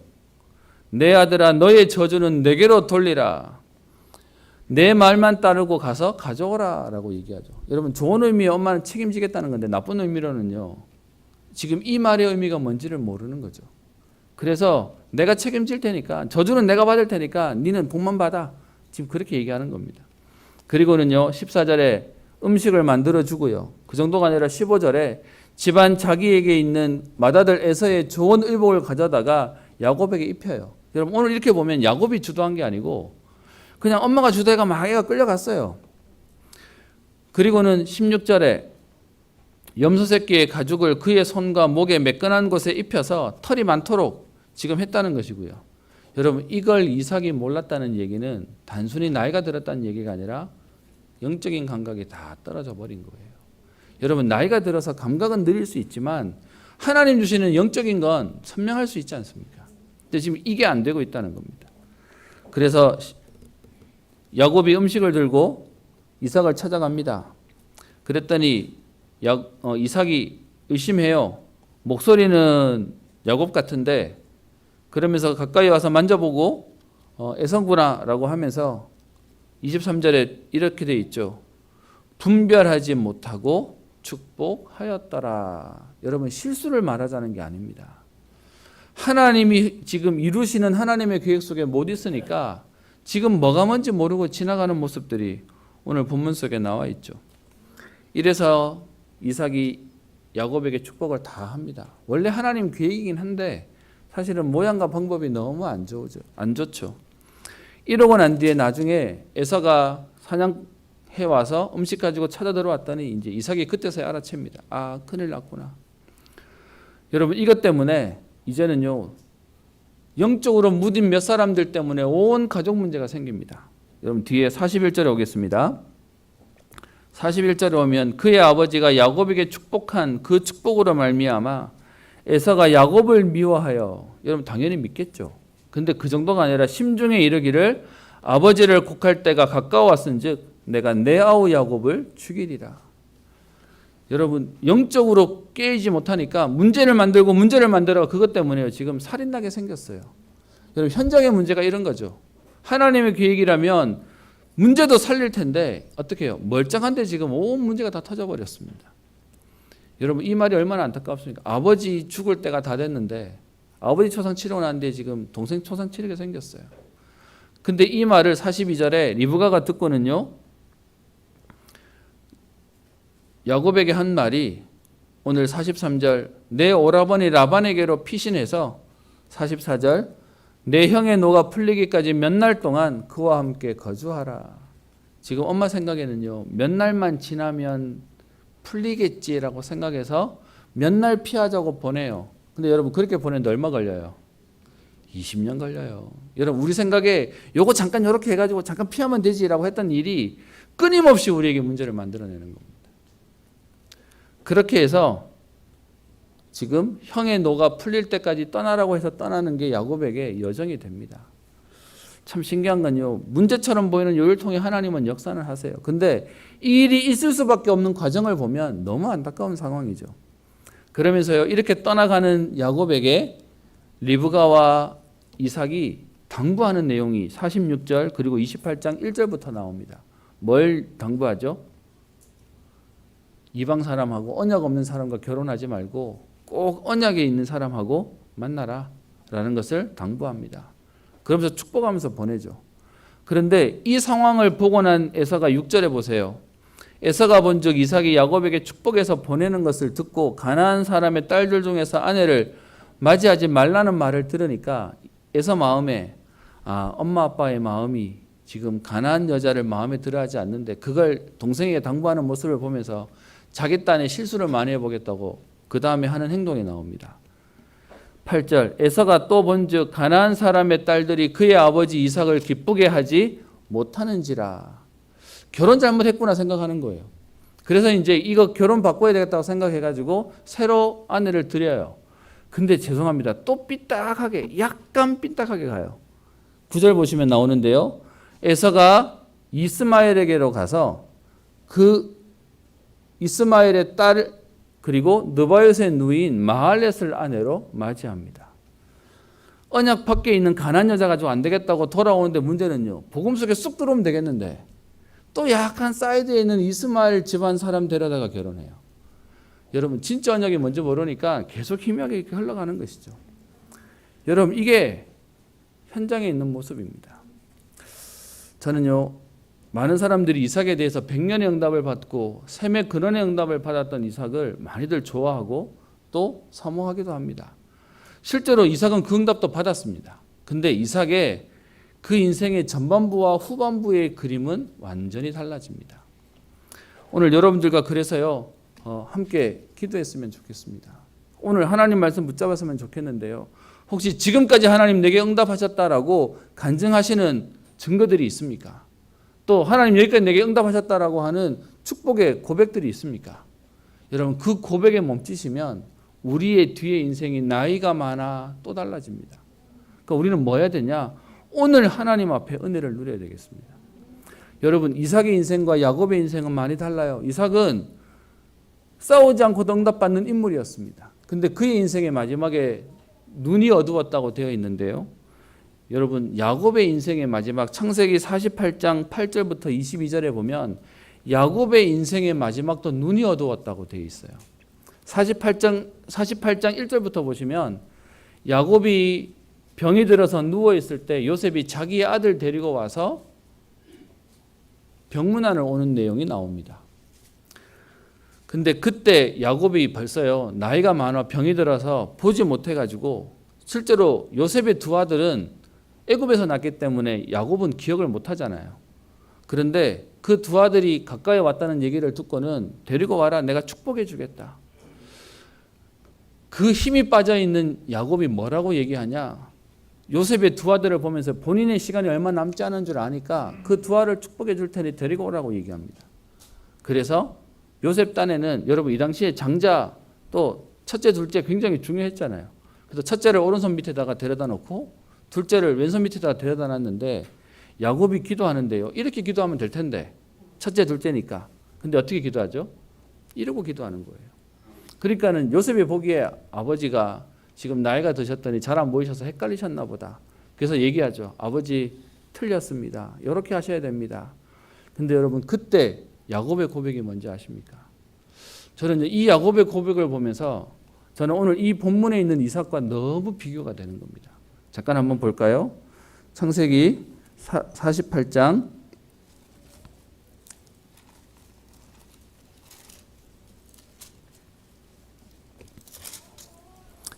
내 아들아 너의 저주는 내게로 돌리라. 내 말만 따르고 가서 가져오라 라고 얘기하죠. 여러분 좋은 의미의 엄마는 책임지겠다는 건데 나쁜 의미로는요. 지금 이 말의 의미가 뭔지를 모르는 거죠. 그래서 내가 책임질 테니까 저주는 내가 받을 테니까 니는 복만 받아. 지금 그렇게 얘기하는 겁니다. 그리고는요 14절에 음식을 만들어 주고요. 그 정도가 아니라 15절에 집안 자기에게 있는 맏아들 에서의 좋은 의복을 가져다가 야곱에게 입혀요. 여러분 오늘 이렇게 보면 야곱이 주도한 게 아니고 그냥 엄마가 주도해가 막 애가 끌려갔어요. 그리고는 16절에 염소 새끼의 가죽을 그의 손과 목에 매끈한 곳에 입혀서 털이 많도록 지금 했다는 것이고요. 여러분 이걸 이삭이 몰랐다는 얘기는 단순히 나이가 들었다는 얘기가 아니라 영적인 감각이 다 떨어져 버린 거예요. 여러분 나이가 들어서 감각은 느릴 수 있지만 하나님 주시는 영적인 건 선명할 수 있지 않습니까? 근데 지금 이게 안 되고 있다는 겁니다. 그래서 야곱이 음식을 들고 이삭을 찾아갑니다. 그랬더니 이삭이 의심해요. 목소리는 야곱 같은데 그러면서 가까이 와서 만져보고 에서구나 라고 하면서 23절에 이렇게 돼 있죠. 분별하지 못하고 축복하였더라. 여러분 실수를 말하자는 게 아닙니다. 하나님이 지금 이루시는 하나님의 계획 속에 못 있으니까 지금 뭐가 뭔지 모르고 지나가는 모습들이 오늘 본문 속에 나와 있죠. 이래서 이삭이 야곱에게 축복을 다 합니다. 원래 하나님 계획이긴 한데 사실은 모양과 방법이 너무 안 좋죠. 이러고 난 뒤에 나중에 에서가 사냥해 와서 음식 가지고 찾아 들어왔더니 이제 이삭이 그때서야 알아챕니다. 아, 큰일 났구나. 여러분 이것 때문에 이제는요. 영적으로 무딘 몇 사람들 때문에 온 가족 문제가 생깁니다. 여러분 뒤에 41절에 오겠습니다. 41절에 오면 그의 아버지가 야곱에게 축복한 그 축복으로 말미암아 에서가 야곱을 미워하여 여러분 당연히 믿겠죠. 근데 그 정도가 아니라 심중에 이르기를 아버지를 곡할 때가 가까웠은즉 내가 내 아우 야곱을 죽이리라. 여러분 영적으로 깨이지 못하니까 문제를 만들어 그것 때문에요. 지금 살인나게 생겼어요. 여러분 현장의 문제가 이런 거죠. 하나님의 계획이라면 문제도 살릴 텐데 어떻게 해요? 멀쩡한데 지금 온 문제가 다 터져버렸습니다. 여러분 이 말이 얼마나 안타깝습니까? 아버지 죽을 때가 다 됐는데 아버지 초상 치르고 난 뒤에 지금 동생 초상 치르게 생겼어요. 근데 이 말을 42절에 리브가가 듣고는요. 야곱에게 한 말이 오늘 43절 내 오라버니 라반에게로 피신해서 44절 내 형의 노가 풀리기까지 몇 날 동안 그와 함께 거주하라. 지금 엄마 생각에는요, 몇 날만 지나면 풀리겠지라고 생각해서 몇 날 피하자고 보내요. 근데 여러분 그렇게 보내는데 얼마 걸려요? 20년 걸려요. 여러분 우리 생각에 요거 잠깐 요렇게 해가지고 잠깐 피하면 되지라고 했던 일이 끊임없이 우리에게 문제를 만들어내는 겁니다. 그렇게 해서 지금 형의 노가 풀릴 때까지 떠나라고 해서 떠나는 게 야곱에게 여정이 됩니다. 참 신기한 건요, 문제처럼 보이는 요일 통해 하나님은 역사를 하세요. 근데 이 일이 있을 수밖에 없는 과정을 보면 너무 안타까운 상황이죠. 그러면서요, 이렇게 떠나가는 야곱에게 리브가와 이삭이 당부하는 내용이 46절 그리고 28장 1절부터 나옵니다. 뭘 당부하죠? 이방 사람하고 언약 없는 사람과 결혼하지 말고 꼭 언약에 있는 사람하고 만나라 라는 것을 당부합니다. 그러면서 축복하면서 보내죠. 그런데 이 상황을 보고 난 에서가 6절에 보세요. 에서가 본즉 이삭이 야곱에게 축복해서 보내는 것을 듣고 가나안 사람의 딸들 중에서 아내를 맞이하지 말라는 말을 들으니까 에서 마음에 엄마 아빠의 마음이 지금 가나안 여자를 마음에 들어하지 않는데 그걸 동생에게 당부하는 모습을 보면서 자기 딴에 실수를 많이 해보겠다고 그 다음에 하는 행동이 나옵니다. 8절 에서가 또 본즉 가나안 사람의 딸들이 그의 아버지 이삭을 기쁘게 하지 못하는지라. 결혼 잘못했구나 생각하는 거예요. 그래서 이제 이거 결혼 바꿔야 되겠다고 생각해가지고 새로 아내를 드려요. 근데 죄송합니다. 또 삐딱하게 약간 삐딱하게 가요. 9절 보시면 나오는데요. 에서가 이스마엘에게로 가서 그 이스마엘의 딸 그리고 느바요스의 누이인 마할렛을 아내로 맞이합니다. 언약 밖에 있는 가나안 여자 가지고 안 되겠다고 돌아오는데 문제는요. 복음 속에 쑥 들어오면 되겠는데 또 약간 사이드에 있는 이스마엘 집안 사람 데려다가 결혼해요. 여러분 진짜 언약이 뭔지 모르니까 계속 희미하게 이렇게 흘러가는 것이죠. 여러분 이게 현장에 있는 모습입니다. 저는요. 많은 사람들이 이삭에 대해서 100년의 응답을 받고 셈의 근원의 응답을 받았던 이삭을 많이들 좋아하고 또 사모하기도 합니다. 실제로 이삭은 그 응답도 받았습니다. 근데 이삭의 그 인생의 전반부와 후반부의 그림은 완전히 달라집니다. 오늘 여러분들과 그래서요 함께 기도했으면 좋겠습니다. 오늘 하나님 말씀 붙잡았으면 좋겠는데요. 혹시 지금까지 하나님 내게 응답하셨다라고 간증하시는 증거들이 있습니까? 또 하나님 여기까지 내게 응답하셨다라고 하는 축복의 고백들이 있습니까? 여러분 그 고백에 멈추시면 우리의 뒤에 인생이 나이가 많아 또 달라집니다. 그러니까 우리는 뭐 해야 되냐? 오늘 하나님 앞에 은혜를 누려야 되겠습니다. 여러분 이삭의 인생과 야곱의 인생은 많이 달라요. 이삭은 싸우지 않고도 응답받는 인물이었습니다. 근데 그의 인생의 마지막에 눈이 어두웠다고 되어 있는데요. 여러분 야곱의 인생의 마지막 창세기 48장 8절부터 22절에 보면 야곱의 인생의 마지막도 눈이 어두웠다고 되어 있어요. 48장 1절부터 보시면 야곱이 병이 들어서 누워있을 때 요셉이 자기의 아들 데리고 와서 병문안을 오는 내용이 나옵니다. 근데 그때 야곱이 벌써요 나이가 많아 병이 들어서 보지 못해가지고 실제로 요셉의 두 아들은 애굽에서 났기 때문에 야곱은 기억을 못하잖아요. 그런데 그 두 아들이 가까이 왔다는 얘기를 듣고는 데리고 와라 내가 축복해 주겠다. 그 힘이 빠져있는 야곱이 뭐라고 얘기하냐. 요셉의 두 아들을 보면서 본인의 시간이 얼마 남지 않은 줄 아니까 그 두 아들을 축복해 줄 테니 데리고 오라고 얘기합니다. 그래서 요셉 딴에는 여러분 이 당시에 장자 또 첫째 둘째 굉장히 중요했잖아요. 그래서 첫째를 오른손 밑에다가 데려다 놓고 둘째를 왼손 밑에다가 데려다 놨는데 야곱이 기도하는데요. 이렇게 기도하면 될 텐데 첫째 둘째니까. 근데 어떻게 기도하죠? 이러고 기도하는 거예요. 그러니까는 요셉이 보기에 아버지가 지금 나이가 드셨더니 잘 안 보이셔서 헷갈리셨나 보다. 그래서 얘기하죠. 아버지 틀렸습니다. 이렇게 하셔야 됩니다. 근데 여러분 그때 야곱의 고백이 뭔지 아십니까? 저는 이 야곱의 고백을 보면서 저는 오늘 이 본문에 있는 이삭과 너무 비교가 되는 겁니다. 잠깐 한번 볼까요? 창세기 48장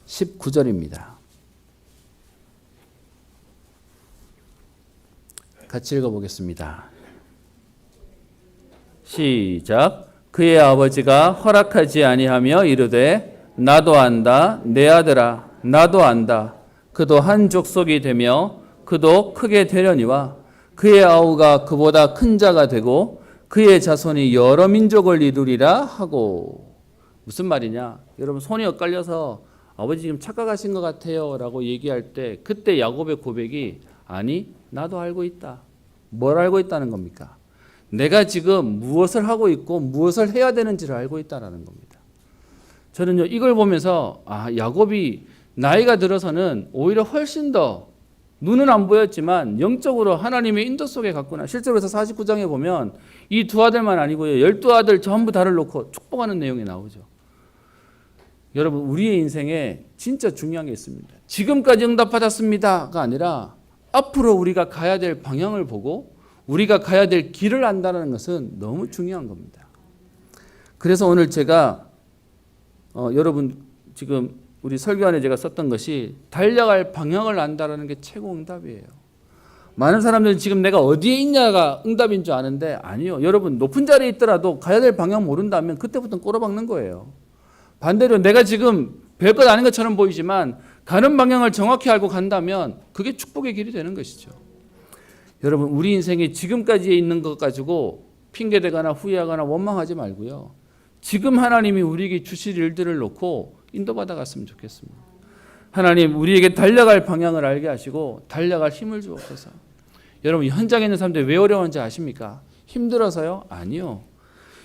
19절입니다. 같이 읽어보겠습니다. 시작. 그의 아버지가 허락하지 아니하며 이르되 나도 안다 내 아들아 나도 안다. 그도 한 족속이 되며 그도 크게 되려니와 그의 아우가 그보다 큰 자가 되고 그의 자손이 여러 민족을 이루리라 하고. 무슨 말이냐? 여러분 손이 엇갈려서 아버지 지금 착각하신 것 같아요 라고 얘기할 때 그때 야곱의 고백이 아니 나도 알고 있다. 뭘 알고 있다는 겁니까? 내가 지금 무엇을 하고 있고 무엇을 해야 되는지를 알고 있다는 겁니다. 저는요 이걸 보면서 야곱이 나이가 들어서는 오히려 훨씬 더 눈은 안 보였지만 영적으로 하나님의 인도 속에 갔구나. 실제로 49장에 보면 이 두 아들만 아니고요 12아들 전부 다를 놓고 축복하는 내용이 나오죠. 여러분 우리의 인생에 진짜 중요한 게 있습니다. 지금까지 응답받았습니다가 아니라 앞으로 우리가 가야 될 방향을 보고 우리가 가야 될 길을 안다는 것은 너무 중요한 겁니다. 그래서 오늘 제가 여러분 지금 우리 설교안에 제가 썼던 것이 달려갈 방향을 안다는 게 최고 응답이에요. 많은 사람들은 지금 내가 어디에 있냐가 응답인 줄 아는데 아니요. 여러분 높은 자리에 있더라도 가야 될 방향 모른다면 그때부터는 꼬라박는 거예요. 반대로 내가 지금 별것 아닌 것처럼 보이지만 가는 방향을 정확히 알고 간다면 그게 축복의 길이 되는 것이죠. 여러분 우리 인생에 지금까지 있는 것 가지고 핑계대거나 후회하거나 원망하지 말고요. 지금 하나님이 우리에게 주실 일들을 놓고 인도받아 갔으면 좋겠습니다. 하나님 우리에게 달려갈 방향을 알게 하시고 달려갈 힘을 주옵소서. 여러분 현장에 있는 사람들이 왜 어려운지 아십니까? 힘들어서요? 아니요.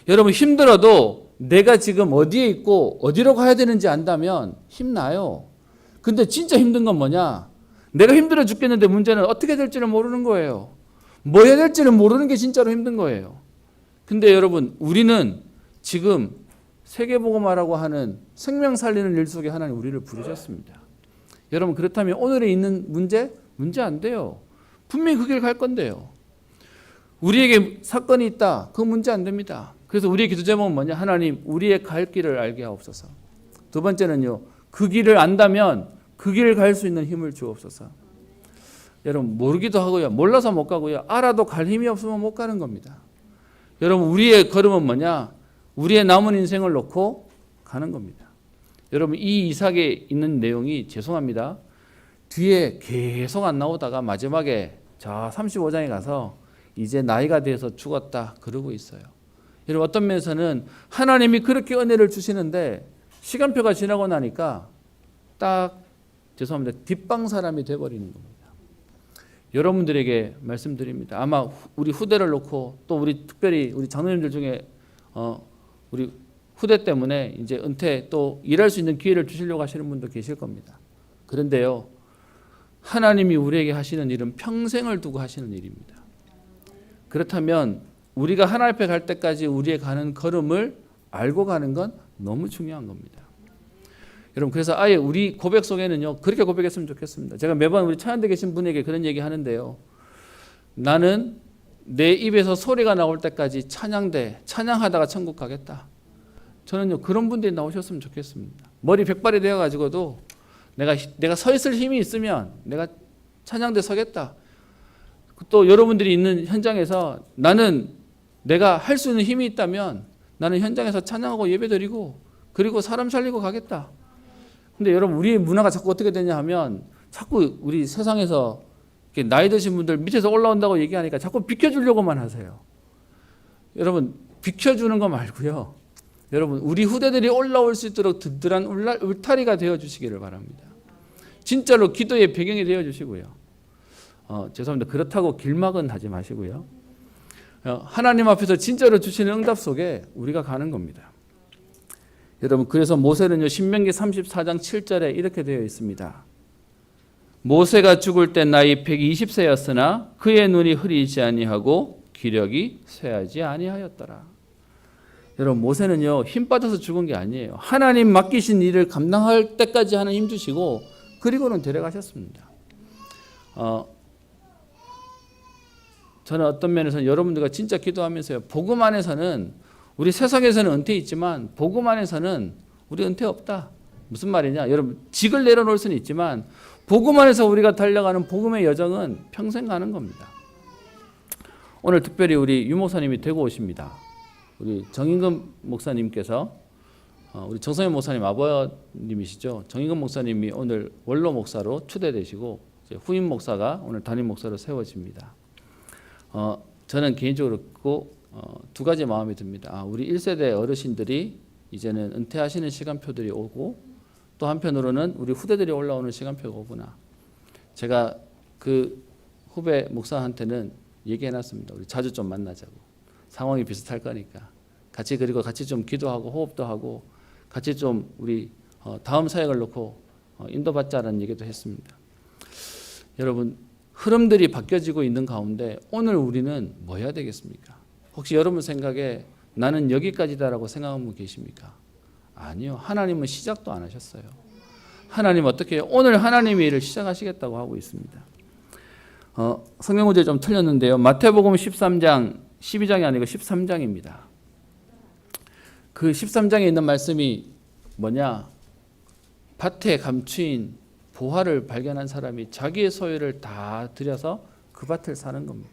여러분 힘들어도 내가 지금 어디에 있고 어디로 가야 되는지 안다면 힘나요. 근데 진짜 힘든 건 뭐냐? 내가 힘들어 죽겠는데 문제는 어떻게 될지를 모르는 거예요. 뭐 해야 될지를 모르는 게 진짜로 힘든 거예요. 근데 여러분 우리는 지금 세계복음화라고 하는 생명 살리는 일 속에 하나님 우리를 부르셨습니다. 여러분 그렇다면 오늘에 있는 문제 안 돼요. 분명히 그 길 갈 건데요. 우리에게 사건이 있다. 그 문제 안 됩니다. 그래서 우리의 기도 제목은 뭐냐? 하나님 우리의 갈 길을 알게 하옵소서. 두 번째는요. 그 길을 안다면 그 길을 갈 수 있는 힘을 주옵소서. 여러분 모르기도 하고요. 몰라서 못 가고요. 알아도 갈 힘이 없으면 못 가는 겁니다. 여러분 우리의 걸음은 뭐냐? 우리의 남은 인생을 놓고 가는 겁니다. 여러분 이 이삭에 있는 내용이 죄송합니다. 뒤에 계속 안 나오다가 마지막에 저 35장에 가서 이제 나이가 돼서 죽었다 그러고 있어요. 여러분 어떤 면에서는 하나님이 그렇게 은혜를 주시는데 시간표가 지나고 나니까 딱 죄송합니다. 뒷방 사람이 돼버리는 겁니다. 여러분들에게 말씀드립니다. 아마 우리 후대를 놓고 또 우리 특별히 우리 장로님들 중에 우리 후대 때문에 이제 은퇴 또 일할 수 있는 기회를 주시려고 하시는 분도 계실 겁니다. 그런데요. 하나님이 우리에게 하시는 일은 평생을 두고 하시는 일입니다. 그렇다면 우리가 하나님 앞에 갈 때까지 우리의 가는 걸음을 알고 가는 건 너무 중요한 겁니다. 여러분 그래서 아예 우리 고백 속에는요. 그렇게 고백했으면 좋겠습니다. 제가 매번 우리 찬양대 계신 분에게 그런 얘기 하는데요. 나는 내 입에서 소리가 나올 때까지 찬양하다가 천국 가겠다. 저는요 그런 분들이 나오셨으면 좋겠습니다. 머리 백발이 되어가지고도 내가 서 있을 힘이 있으면 내가 찬양대 서겠다. 또 여러분들이 있는 현장에서 나는 내가 할 수 있는 힘이 있다면 나는 현장에서 찬양하고 예배드리고 그리고 사람 살리고 가겠다. 근데 여러분 우리의 문화가 자꾸 어떻게 되냐 하면 자꾸 우리 세상에서 이렇게 나이 드신 분들 밑에서 올라온다고 얘기하니까 자꾸 비켜주려고만 하세요. 여러분 비켜주는 거 말고요. 여러분 우리 후대들이 올라올 수 있도록 든든한 울타리가 되어주시기를 바랍니다. 진짜로 기도의 배경이 되어주시고요. 죄송합니다. 그렇다고 길막은 하지 마시고요. 하나님 앞에서 진짜로 주시는 응답 속에 우리가 가는 겁니다. 여러분 그래서 모세는요 신명기 34장 7절에 이렇게 되어 있습니다. 모세가 죽을 때 나이 120세였으나 그의 눈이 흐리지 아니하고 기력이 쇠하지 아니하였더라. 여러분 모세는요 힘 빠져서 죽은 게 아니에요. 하나님 맡기신 일을 감당할 때까지 하는 힘 주시고 그리고는 데려가셨습니다. 저는 어떤 면에서는 여러분들과 진짜 기도하면서요. 복음 안에서는 우리 세상에서는 은퇴 있지만 복음 안에서는 우리 은퇴 없다. 무슨 말이냐? 여러분 직을 내려놓을 수는 있지만 복음 안에서 우리가 달려가는 복음의 여정은 평생 가는 겁니다. 오늘 특별히 우리 유 목사님이 되고 오십니다. 우리 정인금 목사님께서 우리 정성현 목사님 아버님이시죠. 정인금 목사님이 오늘 원로 목사로 추대되시고 후임 목사가 오늘 담임 목사로 세워집니다. 저는 개인적으로 두 가지 마음이 듭니다. 우리 1세대 어르신들이 이제는 은퇴하시는 시간표들이 오고 또 한편으로는 우리 후대들이 올라오는 시간표가 오구나. 제가 그 후배 목사한테는 얘기해놨습니다. 우리 자주 좀 만나자고. 상황이 비슷할 거니까. 그리고 같이 좀 기도하고 호흡도 하고 같이 좀 우리 다음 사역을 놓고 인도받자라는 얘기도 했습니다. 여러분, 흐름들이 바뀌어지고 있는 가운데 오늘 우리는 뭐 해야 되겠습니까? 혹시 여러분 생각에 나는 여기까지다라고 생각하는 분 계십니까? 아니요. 하나님은 시작도 안 하셨어요. 하나님 어떻게 해요? 오늘 하나님의 일을 시작하시겠다고 하고 있습니다. 성경 구절이 좀 틀렸는데요. 마태복음 13장, 12장이 아니고 13장입니다. 그 13장에 있는 말씀이 뭐냐? 밭에 감추인 보화를 발견한 사람이 자기의 소유를 다 들여서 그 밭을 사는 겁니다.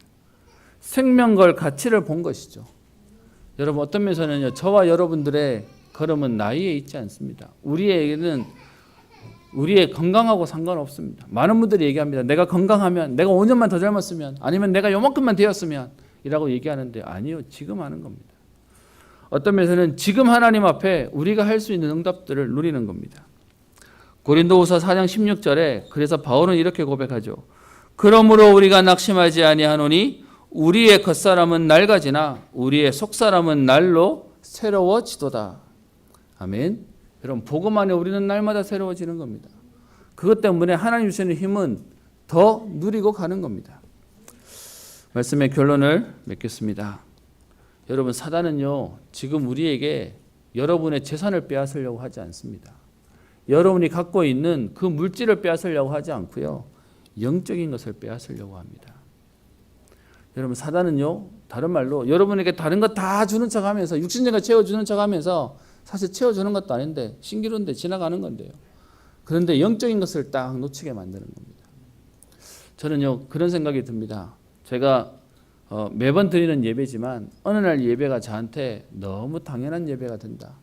생명 걸 가치를 본 것이죠. 여러분, 어떤 면에서는요, 저와 여러분들의 걸음은 나이에 있지 않습니다. 우리에게는 우리의 건강하고 상관없습니다. 많은 분들이 얘기합니다. 내가 건강하면, 내가 5년만 더 젊었으면, 아니면 내가 요만큼만 되었으면 이라고 얘기하는데 아니요. 지금 하는 겁니다. 어떤 면에서는 지금 하나님 앞에 우리가 할 수 있는 응답들을 누리는 겁니다. 고린도후서 4장 16절에 그래서 바울은 이렇게 고백하죠. 그러므로 우리가 낙심하지 아니하노니 우리의 겉사람은 낡아지나 우리의 속사람은 날로 새로워지도다. 아멘. 여러분, 복음 안에 우리는 날마다 새로워지는 겁니다. 그것 때문에 하나님 주시는 힘은 더 누리고 가는 겁니다. 말씀의 결론을 맺겠습니다. 여러분, 사단은요, 지금 우리에게 여러분의 재산을 빼앗으려고 하지 않습니다. 여러분이 갖고 있는 그 물질을 빼앗으려고 하지 않고요, 영적인 것을 빼앗으려고 합니다. 여러분, 사단은요, 다른 말로 여러분에게 다른 것 다 주는 척하면서 육신적인 거 채워주는 척하면서 사실 채워주는 것도 아닌데 신기루인데 지나가는 건데요. 그런데 영적인 것을 딱 놓치게 만드는 겁니다. 저는요, 그런 생각이 듭니다. 제가 매번 드리는 예배지만 어느 날 예배가 저한테 너무 당연한 예배가 된다.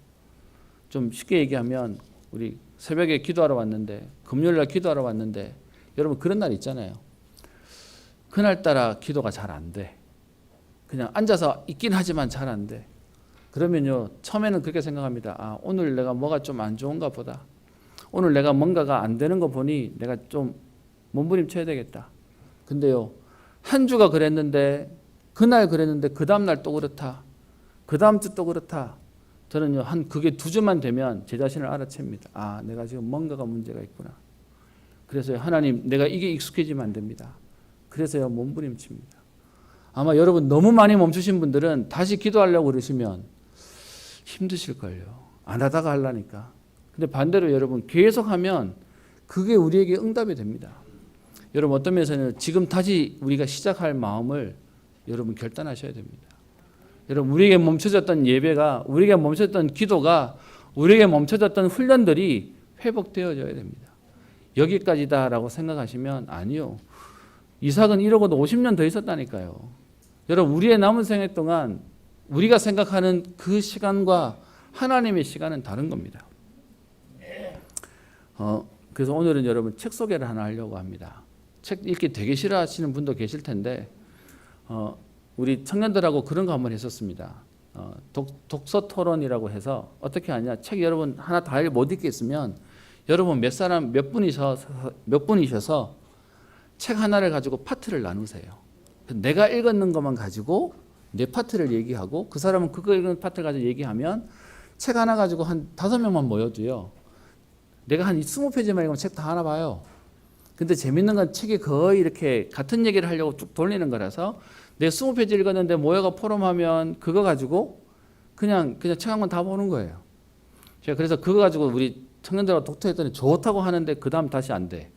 좀 쉽게 얘기하면 우리 새벽에 기도하러 왔는데, 금요일날 기도하러 왔는데, 여러분 그런 날 있잖아요. 그날따라 기도가 잘 안 돼. 그냥 앉아서 있긴 하지만 잘 안 돼. 그러면요, 처음에는 그렇게 생각합니다. 오늘 내가 뭐가 좀 안 좋은가 보다. 오늘 내가 뭔가가 안 되는 거 보니 내가 좀 몸부림쳐야 되겠다. 근데요, 한 주가 그랬는데, 그날 그랬는데 그 다음날 또 그렇다. 그 다음 주 또 그렇다. 저는요, 그게 2주만 되면 제 자신을 알아챕니다. 내가 지금 뭔가가 문제가 있구나. 그래서요, 하나님, 내가 이게 익숙해지면 안 됩니다. 그래서요, 몸부림칩니다. 아마 여러분 너무 많이 멈추신 분들은 다시 기도하려고 그러시면 힘드실걸요. 안 하다가 하려니까. 근데 반대로 여러분 계속하면 그게 우리에게 응답이 됩니다. 여러분, 어떤 면에서는 지금 다시 우리가 시작할 마음을 여러분 결단하셔야 됩니다. 여러분, 우리에게 멈춰졌던 예배가, 우리에게 멈춰졌던 기도가, 우리에게 멈춰졌던 훈련들이 회복되어져야 됩니다. 여기까지다라고 생각하시면 아니요. 이삭은 이러고도 50년 더 있었다니까요. 여러분, 우리의 남은 생애 동안 우리가 생각하는 그 시간과 하나님의 시간은 다른 겁니다. 그래서 오늘은 여러분 책 소개를 하나 하려고 합니다. 책 읽기 되게 싫어하시는 분도 계실 텐데 우리 청년들하고 그런 거 한번 했었습니다. 독서 토론이라고 해서 어떻게 하냐. 책 여러분 하나 다 못 읽겠으면 여러분 몇 분이셔서 책 하나를 가지고 파트를 나누세요. 내가 읽었는 것만 가지고 내 파트를 얘기하고 그 사람은 그거 읽은 파트를 가지고 얘기하면 책 하나 가지고 한 5명만 모여도요. 내가 한 20페이지만 읽으면 책 다 하나 봐요. 근데 재밌는 건 책이 거의 이렇게 같은 얘기를 하려고 쭉 돌리는 거라서 내가 20페이지 읽었는데 모여가 포럼하면 그거 가지고 그냥 책 한 권 다 보는 거예요. 제가 그래서 그거 가지고 우리 청년들하고 독서했더니 좋다고 하는데 그 다음 다시 안 돼.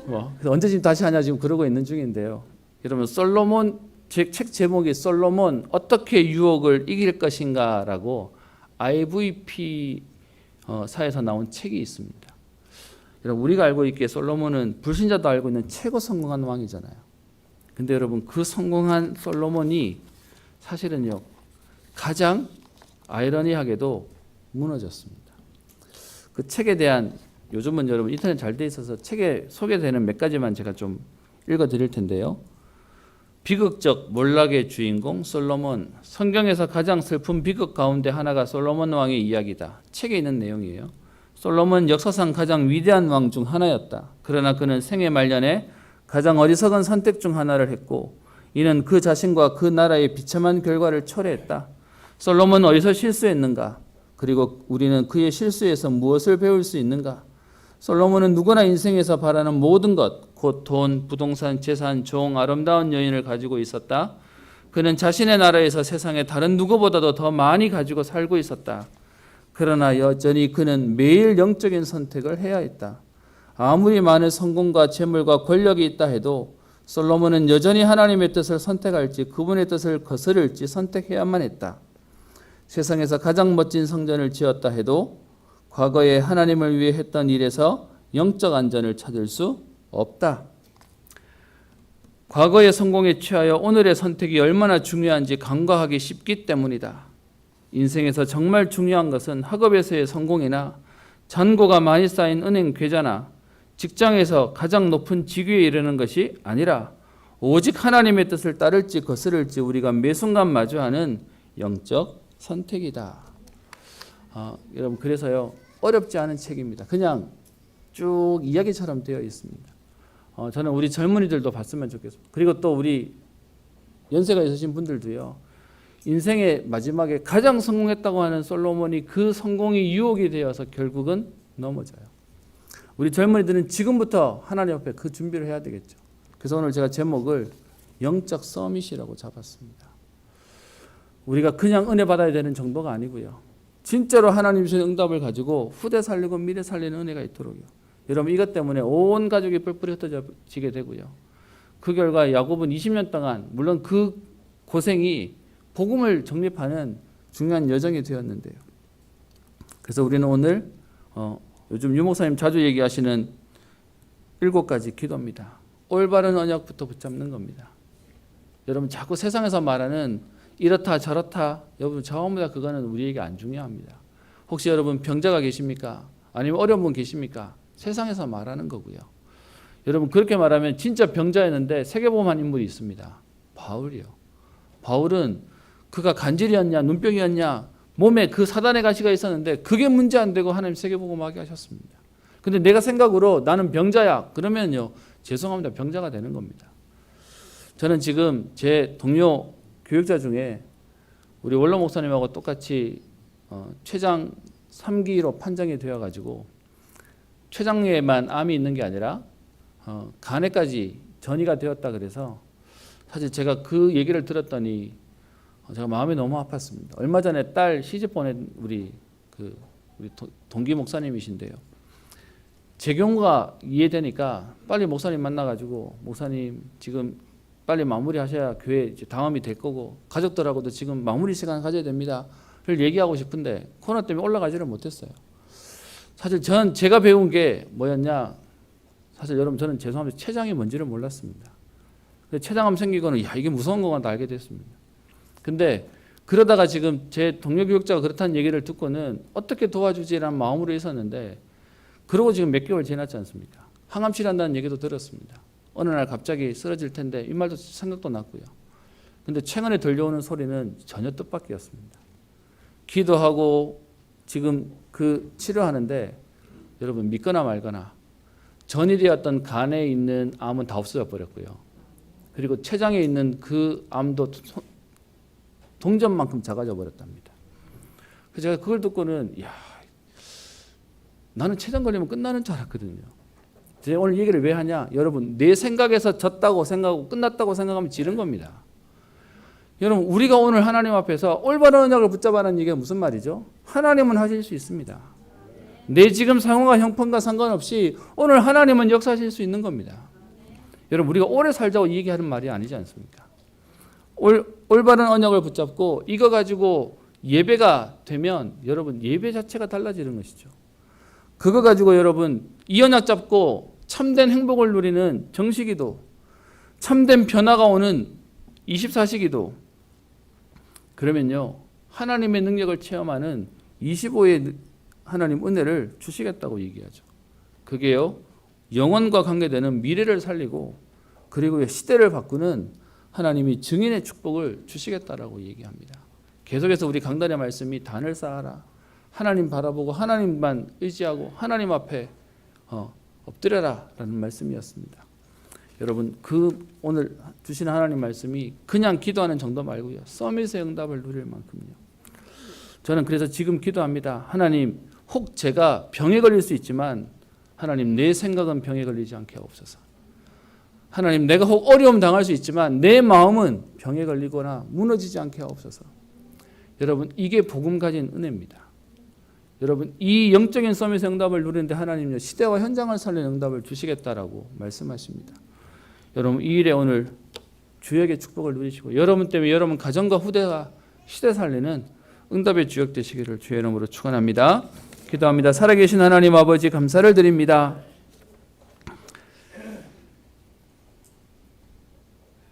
그래서 언제 지금 다시 하냐 지금 그러고 있는 중인데요. 여러분, 솔로몬 책 제목이 솔로몬 어떻게 유혹을 이길 것인가라고 IVP 사에서 나온 책이 있습니다. 여러분, 우리가 알고 있기에 솔로몬은 불신자도 알고 있는 최고 성공한 왕이잖아요. 근데 여러분 그 성공한 솔로몬이 사실은요 가장 아이러니하게도 무너졌습니다. 그 책에 대한 요즘은 여러분 인터넷 잘 돼 있어서 책에 소개되는 몇 가지만 제가 좀 읽어드릴 텐데요. 비극적 몰락의 주인공 솔로몬. 성경에서 가장 슬픈 비극 가운데 하나가 솔로몬 왕의 이야기다. 책에 있는 내용이에요. 솔로몬 역사상 가장 위대한 왕 중 하나였다. 그러나 그는 생애 말년에 가장 어리석은 선택 중 하나를 했고 이는 그 자신과 그 나라의 비참한 결과를 초래했다. 솔로몬은 어디서 실수했는가? 그리고 우리는 그의 실수에서 무엇을 배울 수 있는가? 솔로몬은 누구나 인생에서 바라는 모든 것, 곧 돈, 부동산, 재산, 종, 아름다운 여인을 가지고 있었다. 그는 자신의 나라에서 세상에 다른 누구보다도 더 많이 가지고 살고 있었다. 그러나 여전히 그는 매일 영적인 선택을 해야 했다. 아무리 많은 성공과 재물과 권력이 있다 해도 솔로몬은 여전히 하나님의 뜻을 선택할지 그분의 뜻을 거스를지 선택해야만 했다. 세상에서 가장 멋진 성전을 지었다 해도 과거에 하나님을 위해 했던 일에서 영적 안전을 찾을 수 없다. 과거의 성공에 취하여 오늘의 선택이 얼마나 중요한지 간과하기 쉽기 때문이다. 인생에서 정말 중요한 것은 학업에서의 성공이나 잔고가 많이 쌓인 은행 계좌나 직장에서 가장 높은 직위에 이르는 것이 아니라 오직 하나님의 뜻을 따를지 거스를지 우리가 매 순간 마주하는 영적 선택이다. 여러분 그래서요 어렵지 않은 책입니다. 그냥 쭉 이야기처럼 되어 있습니다. 저는 우리 젊은이들도 봤으면 좋겠습니다. 그리고 또 우리 연세가 있으신 분들도요. 인생의 마지막에 가장 성공했다고 하는 솔로몬이 그 성공이 유혹이 되어서 결국은 넘어져요. 우리 젊은이들은 지금부터 하나님 앞에 그 준비를 해야 되겠죠. 그래서 오늘 제가 제목을 영적 서밋이라고 잡았습니다. 우리가 그냥 은혜 받아야 되는 정도가 아니고요. 진짜로 하나님 주신 응답을 가지고 후대 살리고 미래 살리는 은혜가 있도록요. 여러분 이것 때문에 온 가족이 뿔뿔이 흩어지게 되고요. 그 결과 야곱은 20년 동안 물론 그 고생이 복음을 정립하는 중요한 여정이 되었는데요. 그래서 우리는 오늘 요즘 유 목사님 자주 얘기하시는 7가지 기도입니다. 올바른 언약부터 붙잡는 겁니다. 여러분 자꾸 세상에서 말하는 이렇다 저렇다 여러분 전부 다 그거는 우리에게 안 중요합니다. 혹시 여러분 병자가 계십니까? 아니면 어려운 분 계십니까? 세상에서 말하는 거고요. 여러분 그렇게 말하면 진짜 병자였는데 세계보험한 인물이 있습니다. 바울이요. 바울은 그가 간질이었냐 눈병이었냐 몸에 그 사단의 가시가 있었는데 그게 문제 안 되고 하나님 세계복음하게 하셨습니다. 근데 내가 생각으로 나는 병자야 그러면요 죄송합니다. 병자가 되는 겁니다. 저는 지금 제 동료 교육자 중에 우리 원로 목사님하고 똑같이 췌장 3기로 판정이 되어가지고 췌장에만 암이 있는 게 아니라 간에까지 전이가 되었다 그래서 사실 제가 그 얘기를 들었더니 제가 마음이 너무 아팠습니다. 얼마 전에 딸 시집 보낸 우리 동기 목사님이신데요. 제 경우가 이해되니까 빨리 목사님 만나가지고 목사님 지금 빨리 마무리하셔야 교회 이제 다음이 될 거고 가족들하고도 지금 마무리 시간 가져야 됩니다를 얘기하고 싶은데 코로나 때문에 올라가지를 못했어요. 사실 제가 배운 게 뭐였냐 사실 여러분 저는 죄송합니다. 췌장이 뭔지를 몰랐습니다. 췌장암 생기고는 야 이게 무서운 거구나 알게 됐습니다. 근데 그러다가 지금 제 동료 교육자가 그렇다는 얘기를 듣고는 어떻게 도와주지라는 마음으로 있었는데 그러고 지금 몇 개월 지났지 않습니까? 항암 치료한다는 얘기도 들었습니다. 어느 날 갑자기 쓰러질 텐데 이 말도 생각도 났고요. 근데 최근에 들려오는 소리는 전혀 뜻밖이었습니다. 기도하고 지금 그 치료하는데 여러분 믿거나 말거나 전이되었던 간에 있는 암은 다 없어져 버렸고요. 그리고 췌장에 있는 그 암도 동전만큼 작아져 버렸답니다. 그래서 제가 그걸 듣고는 야, 나는 췌장 걸리면 끝나는 줄 알았거든요. 제가 오늘 얘기를 왜 하냐? 여러분 내 생각에서 졌다고 생각하고 끝났다고 생각하면 지른 겁니다. 여러분 우리가 오늘 하나님 앞에서 올바른 언약을 붙잡아라는 얘기가 무슨 말이죠? 하나님은 하실 수 있습니다. 내 지금 상황과 형편과 상관없이 오늘 하나님은 역사하실 수 있는 겁니다. 여러분 우리가 오래 살자고 얘기하는 말이 아니지 않습니까? 올바른 언약을 붙잡고 이거 가지고 예배가 되면 여러분 예배 자체가 달라지는 것이죠. 그거 가지고 여러분 이 언약 잡고 참된 행복을 누리는 정식기도 참된 변화가 오는 24시기도 그러면요 하나님의 능력을 체험하는 25의 하나님 은혜를 주시겠다고 얘기하죠. 그게요 영원과 관계되는 미래를 살리고 그리고 시대를 바꾸는 하나님이 증인의 축복을 주시겠다라고 얘기합니다. 계속해서 우리 강단의 말씀이 단을 쌓아라. 하나님 바라보고 하나님만 의지하고 하나님 앞에 엎드려라 라는 말씀이었습니다. 여러분 그 오늘 주시는 하나님 말씀이 그냥 기도하는 정도 말고요. 서밋의 응답을 누릴 만큼요. 저는 그래서 지금 기도합니다. 하나님 혹 제가 병에 걸릴 수 있지만 하나님 내 생각은 병에 걸리지 않게 하옵소서. 하나님 내가 혹 어려움 당할 수 있지만 내 마음은 병에 걸리거나 무너지지 않게 하옵소서. 여러분 이게 복음 가진 은혜입니다. 여러분 이 영적인 서밋의 응답을 누리는데 하나님은 시대와 현장을 살리는 응답을 주시겠다라고 말씀하십니다. 여러분 이 일에 오늘 주역의 축복을 누리시고 여러분 때문에 여러분 가정과 후대가 시대 살리는 응답의 주역 되시기를 주의 이름으로 축원합니다. 기도합니다. 살아계신 하나님 아버지 감사를 드립니다.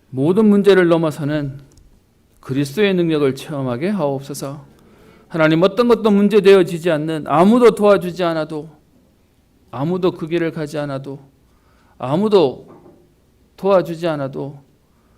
모든 문제를 넘어서는 그리스도의 능력을 체험하게 하옵소서. 하나님 어떤 것도 문제되어지지 않는 아무도 도와주지 않아도 아무도 그 길을 가지 않아도 아무도 도와주지 않아도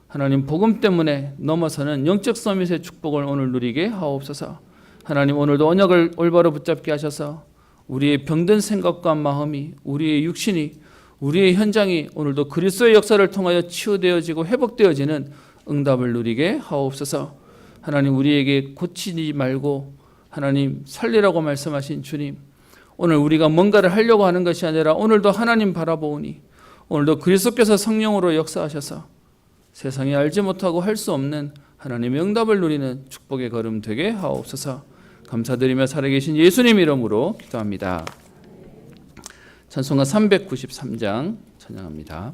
하나님 복음 때문에 넘어서는 영적 서밋의 축복을 오늘 누리게 하옵소서. 하나님 오늘도 언약을 올바로 붙잡게 하셔서 우리의 병든 생각과 마음이 우리의 육신이 우리의 현장이 오늘도 그리스도의 역사를 통하여 치유되어지고 회복되어지는 응답을 누리게 하옵소서. 하나님 우리에게 고치지 말고 하나님 살리라고 말씀하신 주님 오늘 우리가 뭔가를 하려고 하는 것이 아니라 오늘도 하나님 바라보니 오늘도 그리스도께서 성령으로 역사하셔서 세상에 알지 못하고 할 수 없는 하나님의 응답을 누리는 축복의 걸음 되게 하옵소서. 감사드리며 살아계신 예수님 이름으로 기도합니다. 찬송가 393장 찬양합니다.